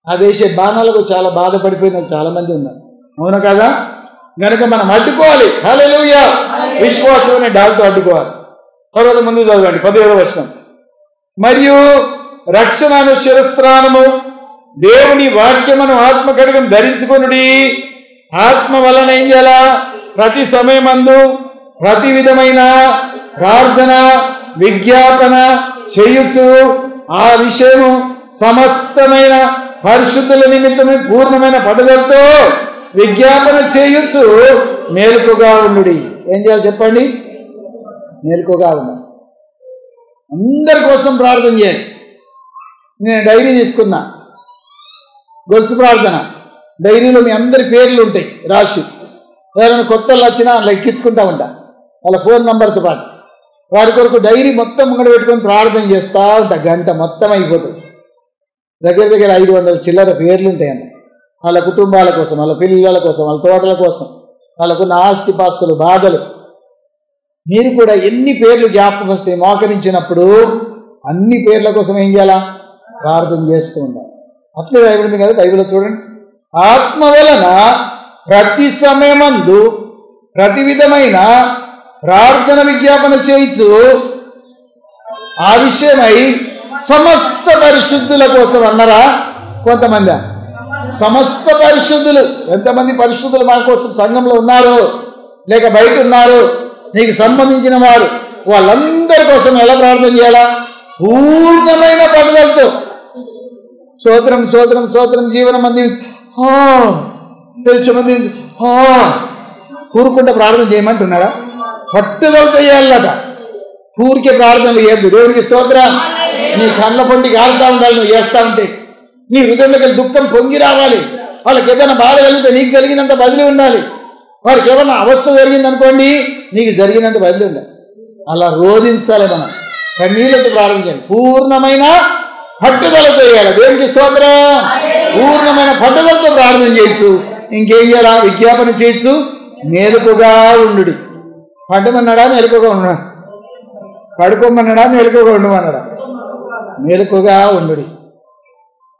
ఆ దేశ బాణాలకు చాలా బాధపడిపోయిన వాళ్ళు చాలామంది ఉన్నారు. అవును కదా? కనుక మనం అడ్డుకోవాలి. హల్లెలూయా. విశ్వాసం అనే డాల్తో అడ్డుకోవాలి. తర్వాత ముందు చదవండి 17వ వచనం, మరియు రక్షణను శిరస్త్రానము దేవుని వాక్యమును ఆత్మకడగం ధరించుకొనుడి. ఆత్మ వలన ఏం చేయాలా? ప్రతి సమయమందు ప్రతి విధమైన ప్రార్థన విజ్ఞాపన చేయొచ్చు. ఆ విషయము సమస్తమైన పరిశుద్ధుల నిమిత్తమే పూర్ణమైన పట్టుదలతో విజ్ఞాపన చేయొచ్చు. మేలుకుగా ఉండుడి. ఏం చేయాలి చెప్పండి? మేలుకుగా ఉండాలి. అందరి కోసం ప్రార్థన చేయండి. నేను డైరీ తీసుకున్నా, గొలుసు ప్రార్థన డైరీలో మీ అందరి పేర్లు ఉంటాయి రాసి. ఎవరైనా కొత్త వాళ్ళు వచ్చినా అలా ఎక్కించుకుంటా ఉంటా, వాళ్ళ ఫోన్ నెంబర్తో పాటు. వారి కొరకు డైరీ మొత్తం ముంగడ పెట్టుకొని ప్రార్థన చేస్తూ ఉంటా. గంట మొత్తం అయిపోతుంది. దగ్గర 500 చిల్లర పేర్లు ఉంటాయన్న. వాళ్ళ కుటుంబాల కోసం, వాళ్ళ పిల్లల కోసం, వాళ్ళ తోటల కోసం, వాళ్ళకున్న ఆస్తిపాస్తులు, బాధలు. మీరు కూడా ఎన్ని పేర్లు జ్ఞాపకం వస్తే మోకరించినప్పుడు అన్ని పేర్ల కోసం ఏం చేయాలా? ప్రార్థన చేస్తూ ఉండాలి. అట్లే రాయబడింది కదా బైబిల్లో, చూడండి. ఆత్మ వలన ప్రతి సమయమందు ప్రతి విధమైన ప్రార్థన విజ్ఞాపన చేయొచ్చు. ఆ విషయమై సమస్త పరిశుద్ధుల కోసం అన్నారా? కొంతమంది సమస్త పరిశుద్ధులు. ఎంతమంది పరిశుద్ధులు మా కోసం సంఘంలో ఉన్నారు లేక బయట ఉన్నారు, నీకు సంబంధించిన వారు, వాళ్ళందరి కోసం ఎలా ప్రార్థన చేయాలా? పూర్ణమైన పట్టుదలతో. స్తోత్రం స్తోత్రం స్తోత్రం జీవనం మంది తెలిసి మంది కూరుకుంటే ప్రార్థన చేయమంటున్నాడా? పట్టుదలతో చేయాలట. ఊరికే ప్రార్థనలు చేయద్దు. దేవునికి స్తోత్రం. నీ కళ్ళ పొండి కాలుతా ఉండాలి. నువ్వు చేస్తూ ఉంటే నీ హృదయంలోకి దుఃఖం పొంగి రావాలి. వాళ్ళకి ఏదైనా బాధ కలిగితే నీకు కలిగినంత బదిలీ ఉండాలి. వారికి ఏమన్నా అవస్థ జరిగిందనుకోండి, నీకు జరిగినంత బదిలీ ఉండాలి. అలా రోధించాలి. మనం కన్నీళ్ళతో ప్రారంభించాలి. పూర్ణమైన పట్టుదలతో చేయాలి. దేవునికి స్తోత్రం. పూర్ణమైన పట్టుదలతో ప్రార్థన చేయొచ్చు. ఇంకేం చేయాలా? విజ్ఞాపన చేయొచ్చు. మేలుకుగా ఉండు. పంటమన్నాడా? మేలుకుగా ఉన్నాడా? పడుకోమన్నాడా? మేలుకుగా ఉండమన్నాడా? మేలుకుగా ఉండు.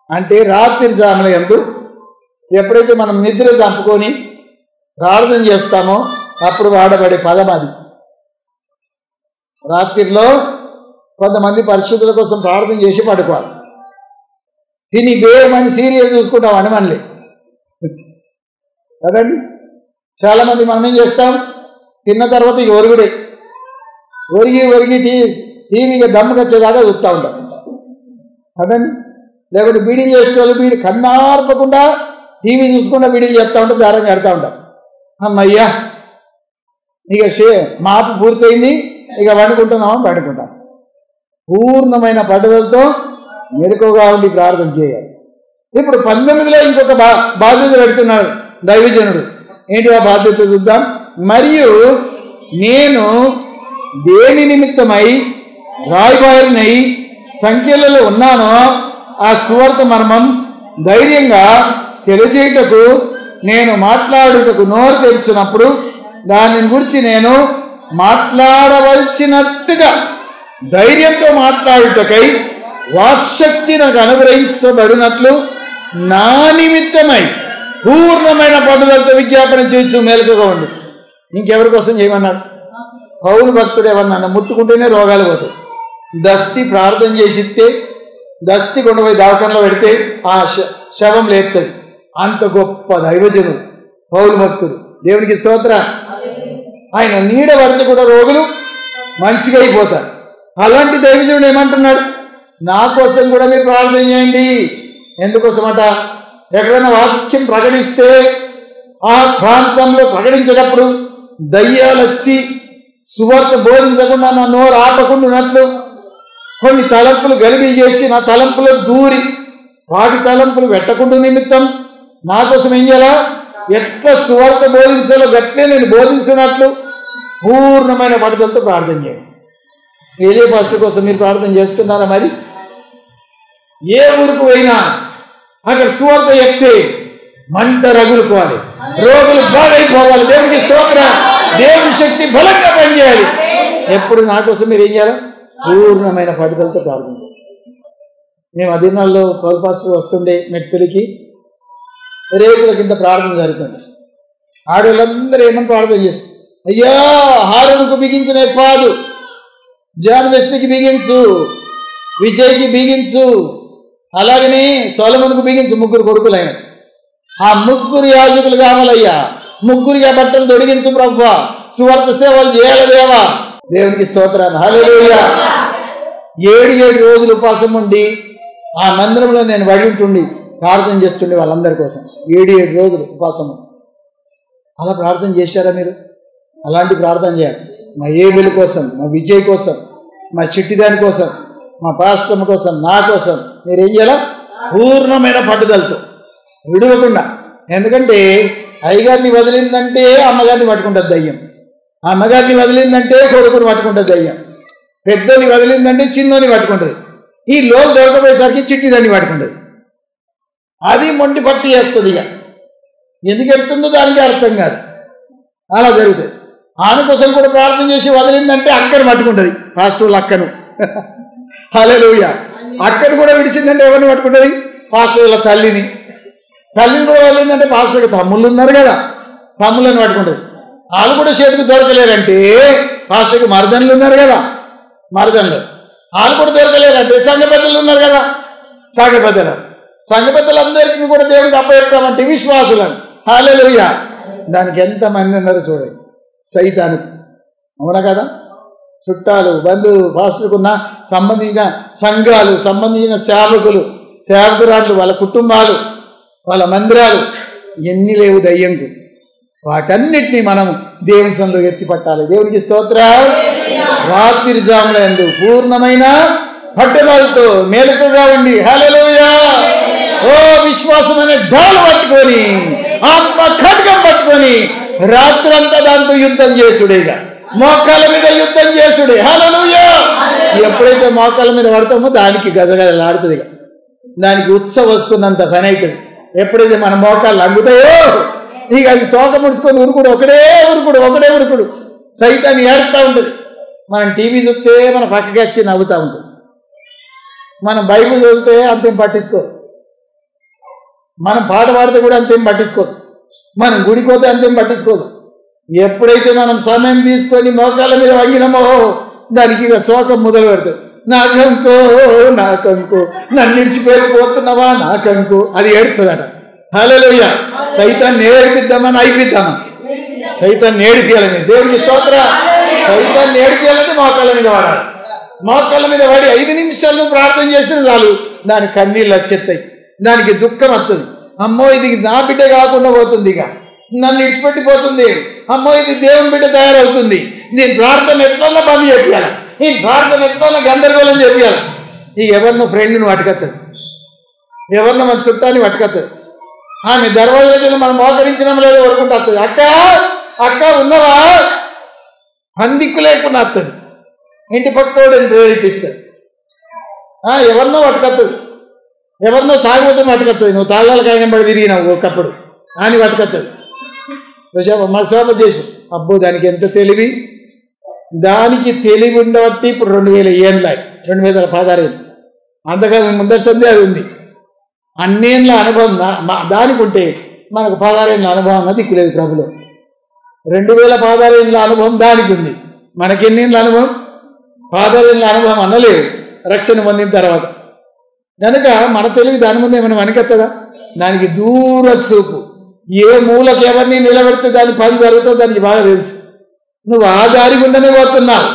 అంటే రాత్రి జాముల యందు ఎప్పుడైతే మనం నిద్ర చంపుకొని ప్రార్థన చేస్తామో అప్పుడు వాడబడే పదం అది. రాత్రిలో కొంతమంది పరిశుద్ధుల కోసం ప్రార్థన చేసి పడుకోవాలి. తిని బేమని సీరియల్ చూసుకుంటాం అని మనలే. కదండి. చాలామంది మనం ఏం చేస్తాం, తిన్న తర్వాత ఇక ఒరుగుడే, ఒరిగి టీవీగా దమ్ముకొచ్చేదాకా చూస్తూ ఉంటాం కదండి. లేకుంటే బీడీలు చేసేవాళ్ళు బీడీ కన్నార్పకుండా టీవీ చూసుకుంటా బీడీలు చేస్తూ ఉంటాం, దారంగా ఆడుతూ ఉంటాం. అమ్మయ్యా ఇక మాపు పూర్తయింది, ఇక వండుకుంటాం. పూర్ణమైన పట్టుదలతో మెరుకుగా ఉండి ప్రార్థన చేయాలి. ఇప్పుడు 19లో ఇంకొక బాధ్యత పెడుతున్నాడు దైవజనుడు. ఏంటి ఆ బాధ్యత చూద్దాం. మరియు నేను దేని నిమిత్తమై రాయబారినై సంఖ్యలలో ఉన్నానో ఆ సువార్త మర్మం ధైర్యంగా తెలియజేయుటకు నేను మాట్లాడుటకు నోరు తెరిచినప్పుడు దాని గురించి నేను మాట్లాడవలసినట్టుగా ధైర్యంతో మాట్లాడుటకై వాక్శక్తి నాకు అనుగ్రహించబడినట్లు నా నిమిత్తమై పూర్ణమైన పట్టుదలతో విజ్ఞాపన చేయొచ్చు, మేలుకగా ఉండు. ఇంకెవరి కోసం చేయమన్నాడు? పౌలు భక్తుడు ఏమన్నా ముట్టుకుంటేనే రోగాలు పోతాయి. దస్తి ప్రార్థన చేసిస్తే, దస్తి కొండపోయి దవాఖానలో పెడితే ఆ శవం లేస్తుంది. అంత గొప్ప దైవజనుడు పౌలు భక్తుడు. దేవునికి స్తోత్రం. ఆయన నీడ పడితే కూడా రోగులు మంచిగా అయిపోతారు. అలాంటి దైవజనుడు ఏమంటున్నాడు? నా కోసం కూడా మీరు ప్రార్థన చేయండి. ఎందుకోసమట? ఎక్కడైనా వాక్యం ప్రకటిస్తే ఆ ప్రాంతంలో ప్రకటించేటప్పుడు దయ్యాలు వచ్చి సువార్త బోధించకుండా నా నోరు ఆపకుండా ఉన్నట్లు కొన్ని తలంపులు గలిబి చేసి నా తలంపులో దూరి వాటి తలంపులు పెట్టకుండా నిమిత్తం నా కోసం ఏం చేయాలా? ఎట్లా సువార్త బోధించాలో గట్లే నేను బోధించినట్లు పూర్ణమైన పట్టుదలతో ప్రార్థన చేయండి. ఏలియా పాస్టర్ కోసం మీరు ప్రార్థన చేస్తున్నారా? మరి ఏ ఊరికి పోయినా అక్కడ సువార్త ఎక్కితే మంట రగులుకోవాలి, రోగులు బాగైపోవాలి. దేవునికి స్తోత్రం. దేవుని శక్తి బలంగా పనిచేయాలి. ఎప్పుడు నా కోసం మీరు ఏం చేయాలి? పూర్ణమైన పట్టుదలతో ప్రార్థన. మేము ఆ దినాల్లో పౌలు పాస్టర్ వస్తుండే మెట్పల్లికి, రేకుల కింద ప్రార్థన జరుగుతుంది. ఆడవాళ్ళందరూ ఏమని ప్రార్థన చేస్తారు? అయ్యా హారునికి బిగించిన పాదు, జాన్ వెస్లీకి బిగించు, విజయ్కి బిగించు, అలాగనే సొలొమోనుకు బిగించు. 3 కొడుకులైన ఆ 3 యాజకులు కావాలయ్యా, 3 బట్టలు తొడిగించు ప్రభువా, సువార్త సేవలు చేయాలి దేవా. దేవునికి స్తోత్రాలు. హల్లెలూయా. 7 రోజులు ఉపవాసం ఉండి ఆ మందిరంలో నేను వడింటుండి ప్రార్థన చేస్తుండే వాళ్ళందరి కోసం. 7 రోజులు ఉపవాసం. అలా ప్రార్థన చేశారా మీరు? అలాంటి ప్రార్థన చేయాలి. మా ఏబెల్ కోసం, మా విజయ్ కోసం, మా చిట్టిదాని కోసం, మా పాస్టమ్ కోసం, నా కోసం మీరేం చేయాలా? పూర్ణమైన పట్టుదలతో విడవకుండా. ఎందుకంటే అయ్యగారిని వదిలిందంటే అమ్మగారిని పట్టుకుంటుంది దయ్యం, అమ్మగారిని వదిలిందంటే కొడుకుని పట్టుకుంటుంది దయ్యం, పెద్దోని వదిలిందంటే చిన్నోని పట్టుకుంటుంది, ఈ లోపు దొరకపోయేసరికి చిట్టిదాన్ని పట్టుకుంటుంది. అది మొండి పట్టి వేస్తుంది. ఇక ఎందుకు ఎడుతుందో దానికి అర్థం కాదు. అలా జరుగుతుంది. ఆమె కోసం కూడా ప్రార్థన చేసి వదిలిందంటే అక్కను పట్టుకుంటుంది, పాస్టర్ల అక్కను. హల్లెలూయా. అక్కను కూడా విడిచిందంటే ఎవరిని పట్టుకుంటుంది? పాస్టర్ల తల్లిని. తల్లిని కూడా వదిలిందంటే పాస్టర్కి తమ్ముళ్ళు ఉన్నారు కదా, తమ్ముళ్ళని పట్టుకుంటుంది. వాళ్ళు కూడా చేతికి దొరకలేరంటే పాస్టర్కి మరదన్లు ఉన్నారు కదా, మరదన్లు. వాళ్ళు కూడా దొరకలేరంటే సంఘ పెద్దలు ఉన్నారు కదా, సంఘ పెద్దలు. సంఘ పెద్దలందరికీ కూడా దేవుడికి అప్పచెప్తామంటే విశ్వాసులను. హల్లెలూయా. దానికి ఎంతమంది ఉన్నారు చూడండి. సైతానికి అవునా కదా? చుట్టాలు, బంధువులు, పాస్టర్కున్న సంబంధించిన సంఘాలు, సంబంధించిన సేవకులు, సేవకురాళ్ళు, వాళ్ళ కుటుంబాలు, వాళ్ళ మందిరాలు ఎన్ని లేవు దయ్యంకు. వాటన్నిటినీ మనం దేవుని సన్నిధిలో ఎత్తి పట్టాలి. దేవునికి స్తోత్రం. రాత్రి జాముల యందు పూర్ణమైన పట్టుదలతో మేలుకగా ఉండి హల్లెలూయా ఓ విశ్వాసం అనే డాలు పట్టుకొని, ఆత్మ ఖడ్గం పట్టుకొని రాత్రంతా దాంతో యుద్ధం చేసుడేగా, మోకాల మీద యుద్ధం చేసుడే. హల్లెలూయా. ఎప్పుడైతే మోకాల మీద పడతామో దానికి గదగదలాడుతుంది, దానికి ఉత్సవం వస్తున్నంత పని అవుతుంది. ఎప్పుడైతే మన మోకాళ్ళు అంగుతాయో ఇక అది తోక ముడుచుకొని ఉరుకుడు, ఒకటే ఉరుకుడు. సైతాన్ని ఏడుస్తూ ఉంటుంది. మనం టీవీ చూస్తే మన పక్కకి వచ్చి నవ్వుతూ ఉంటుంది. మనం బైబిల్ చదివితే అంతేం పట్టించుకోదు, మనం పాట పాడితే కూడా అంతేం పట్టించుకోదు, మనం గుడికి పోతే అంతేం పట్టించుకోదు. ఎప్పుడైతే మనం సమయం తీసుకొని మోకాళ్ళ మీద వంగినామో దానికి ఇక శోకం మొదలు పెడుతుంది. నాకంకో నన్ను విడిచిపోయిపోతున్నావా నాకంకో, అది ఏడుతుందట. హల్లెలూయా. సైతాన్ని ఏడిపిద్దామని అయిపిద్దామా? సైతాన్ని ఏడిపియాలని దేవుడికి స్తోత్రం. సైతాన్ని ఏడిపియాలంటే మోకాళ్ళ మీద వాడాలి. మోకాళ్ళ మీద వాడి 5 నిమిషాలు ప్రార్థన చేసిన చాలు దానికి కన్నీళ్ళు వచ్చేస్తాయి, దానికి దుఃఖం వస్తుంది. అమ్మో ఇది నా బిడ్డ కాకుండా పోతుంది, ఇక నన్ను ఇడిచిపెట్టిపోతుంది, అమ్మో ఇది దేవుని బిడ్డ తయారవుతుంది, దీని ప్రార్థన ఎట్లన్నా బంద్ చేయాలి, ఈ ప్రార్థన ఎట్లన్నా గందరగోళం చేయాలి. ఇక ఎవరినో ఫ్రెండ్ని పట్టుకొస్తుంది, ఎవరినో మన చుట్టాన్ని పట్టుకొస్తుంది. ఆమె దర్వాజాలో మనం మోకరించడం లేదో వరకుంటూ వస్తుంది. అక్క అక్క ఉన్నవా అందిక్కు లేకుండా వస్తుంది. ఇంటి పక్కోడు ప్రేరేపిస్తుంది. ఎవరినో పట్టుకొస్తుంది, ఎవరినో తాగిపోతే పట్టుకొస్తుంది. నువ్వు తాగాలి కాయన పడి తిరిగినావు ఒకప్పుడు అని పట్టుకొస్తుంది. మళ్ళీ శోభ చేసి అబ్బో దానికి ఎంత తెలివి, దానికి తెలివి ఉండబట్టి ఇప్పుడు 2000 ఏళ్ళ 2016 ఏళ్ళు అంతకాలం ముందరి సందే అది ఉంది. అన్నేళ్ళ అనుభవం దానికి ఉంటే మనకు 16 ఏళ్ళ అనుభవం అన్నది ఇక్కడ ప్రభులో. 2016 ఏళ్ళ అనుభవం దానికి ఉంది, మనకెన్నేళ్ళ అనుభవం? 16 ఏళ్ళ అనుభవం అన్నలేదు రక్షణ పొందిన తర్వాత. కనుక మన తెలివి దాని ముందు ఏమైనా వణికెత్తదా? దానికి దూర చూపు, ఏ మూలకు ఎవరిని నిలబెడితే దాని పని జరుగుతుందో దానికి బాగా తెలుసు. నువ్వు ఆ దారి గుండనే పోతున్నావు,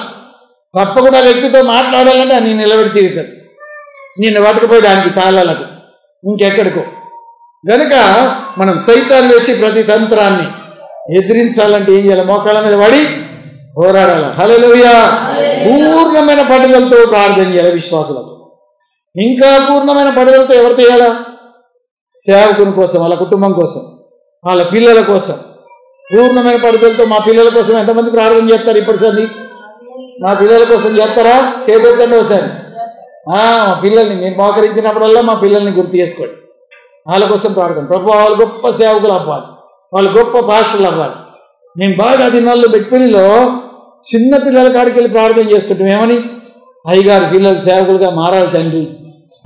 తప్పకుండా వ్యక్తితో మాట్లాడాలంటే నీ నిలబెడి తీరుతుంది, నిన్ను పట్టుకుపోయి దానికి తాళాలకు ఇంకెక్కడికో. కనుక మనం సైతాన్ని వేసి ప్రతి తంత్రాన్ని ఎదిరించాలంటే ఏం చేయాలి? మోకాళ్ళ మీద పడి పోరాడాలి. హల్లెలూయా. పూర్ణమైన పట్టుదలతో ప్రార్థన చేయాలి విశ్వాసులకు. ఇంకా పూర్ణమైన పట్టుదలతో ఎవరు చేయాలా? సేవకుని కోసం, వాళ్ళ కుటుంబం కోసం, వాళ్ళ పిల్లల కోసం పూర్ణమైన పట్టుదలతో. మా పిల్లల కోసం ఎంతమంది ప్రార్థన చేస్తారు? ఇప్పుడు సంది మా పిల్లల కోసం చేస్తారా? చేద్దండి ఒకసారి. మా పిల్లల్ని మీరు మోకరించినప్పుడల్లా మా పిల్లల్ని గుర్తు చేసుకోండి. వాళ్ళ కోసం ప్రార్థన. ప్రభు వాళ్ళు గొప్ప సేవకులు అవ్వాలి, వాళ్ళు గొప్ప పాస్టర్లు అవ్వాలి. నేను బాగా దినాల్లో బెట్పల్లిలో చిన్న పిల్లల కాడికి వెళ్ళి ప్రార్థన చేసుకుంటాం. ఏమని? అయ్యగారు పిల్లలు సేవకులుగా మారాలి తండ్రి,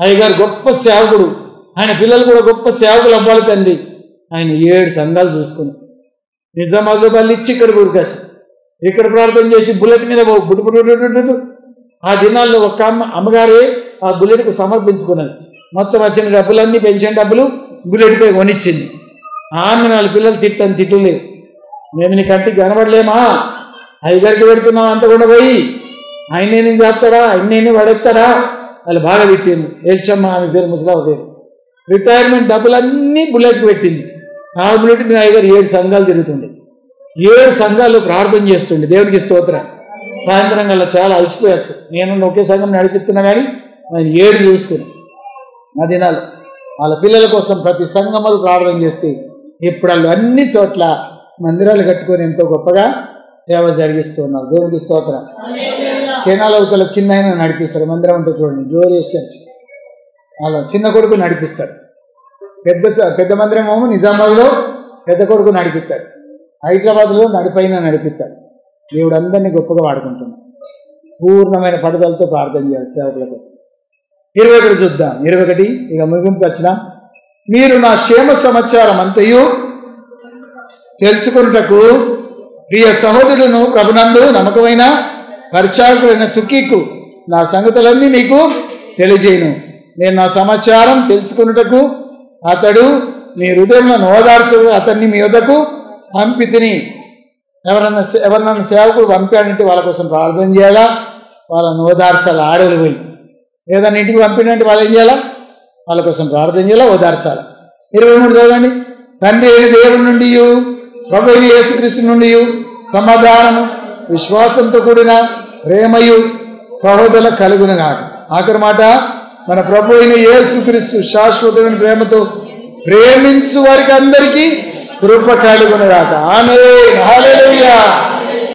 అయ్యగారు గొప్ప సేవకుడు, ఆయన పిల్లలు కూడా గొప్ప సేవకులు అవ్వాలి తండ్రి. ఆయన 7 సంఘాలు చూసుకుని నిజామాబాద్లో వాళ్ళు ఇచ్చి ఇక్కడ కూరుకొచ్చి ఇక్కడ ప్రార్థన చేసి బుల్లెట్ మీద బుడ్డు. ఆ దినాల్లో ఒక అమ్మగారే ఆ బుల్లెట్కు సమర్పించుకున్నది. మొత్తం వచ్చిన డబ్బులన్నీ పెన్షన్ డబ్బులు బుల్లెట్పై కొనిచ్చింది. ఆమె 4 పిల్లలు తిట్టలేదు. మేము నీ కంటికి కనబడలేమా? అయ్యగారికి పెడుతున్నాం అంత కూడా పోయి ఆయనేని చేస్తాడా, ఆయనేని పడేస్తాడా? వాళ్ళు బాగా తిట్టింది. ఏడ్చమ్మ ఆమె పేరు, ముసలావ పేరు. రిటైర్మెంట్ డబ్బులన్నీ బుల్లెట్కి పెట్టింది. ఆ బుల్లెట్ మీద అయ్యగారు 7 సంఘాలు తిరుగుతుండే, 7 సంఘాలు ప్రార్థన చేస్తుండే. దేవునికి స్తోత్రం. సాయంత్రం కల్లా చాలా అలసిపోయచ్చు. నేను ఒకే సంఘం నడిపిస్తున్నా కానీ ఆయన 7 చూసుకుని ఆ దినాలు వాళ్ళ పిల్లల కోసం ప్రతి సంఘములు ప్రార్థన చేస్తే ఇప్పుడు వాళ్ళు అన్ని చోట్ల మందిరాలు కట్టుకొని ఎంతో గొప్పగా సేవ జరిగిస్తున్నారు. దేవునికి స్తోత్రం. కేనాల అవతల చిన్న ఆయన నడిపిస్తాడు మందిరం అంటే చూడండి, గ్లోరియస్ చర్చ్. అలా చిన్న కొడుకు నడిపిస్తాడు. పెద్ద మందిరం ఏమో నిజామాబాద్లో పెద్ద కొడుకు నడిపిస్తాడు, హైదరాబాద్లో నడిపైన నడిపిస్తాడు. దేవుడు అందరినీ గొప్పగా వాడుకుంటున్నాడు. పూర్ణమైన పట్టుదలతో ప్రార్థన చేయాలి సేవకుల కోసం. 21 చూద్దాం. 21 ఇక ముగింపు వచ్చిన. మీరు నా క్షేమ సమాచారం అంతయు తెలుసుకున్నటకు ప్రియ సహోదరులను ప్రభునందు నమ్మకమైన పరిచారకుడైన తుకీకు నా సంగతులన్నీ మీకు తెలియజేయను. నేను నా సమాచారం తెలుసుకున్నటకు అతడు మీ హృదయంలో ఓదార్చు అతన్ని మీ వద్దకు పంపి తిని. ఎవరన్నా సేవకుడు పంపాడంటే వాళ్ళ కోసం ప్రార్థన చేయాలా, వాళ్ళని ఓదార్చాలి. ఆడలు పోయి ఏదన్నా ఇంటికి పంపినంటే వాళ్ళు ఏం చేయాలా? వాళ్ళ కోసం ప్రార్థన చేయాలా, ఓదార్చాలి. 23 చదవండి. తండ్రి అయిన దేవుడి నుండి ప్రభు అయిన యేసుక్రీస్తు నుండి సమాధానము విశ్వాసంతో కూడిన ప్రేమయు సహోదరుల కలుగునుగా. ఆఖరి మాట, మన ప్రభు అయిన యేసుక్రీస్తు శాశ్వతమైన ప్రేమతో ప్రేమించు వారికి అందరికీ కృప కలుగునుగాక. ఆమేన్. హల్లెలూయా.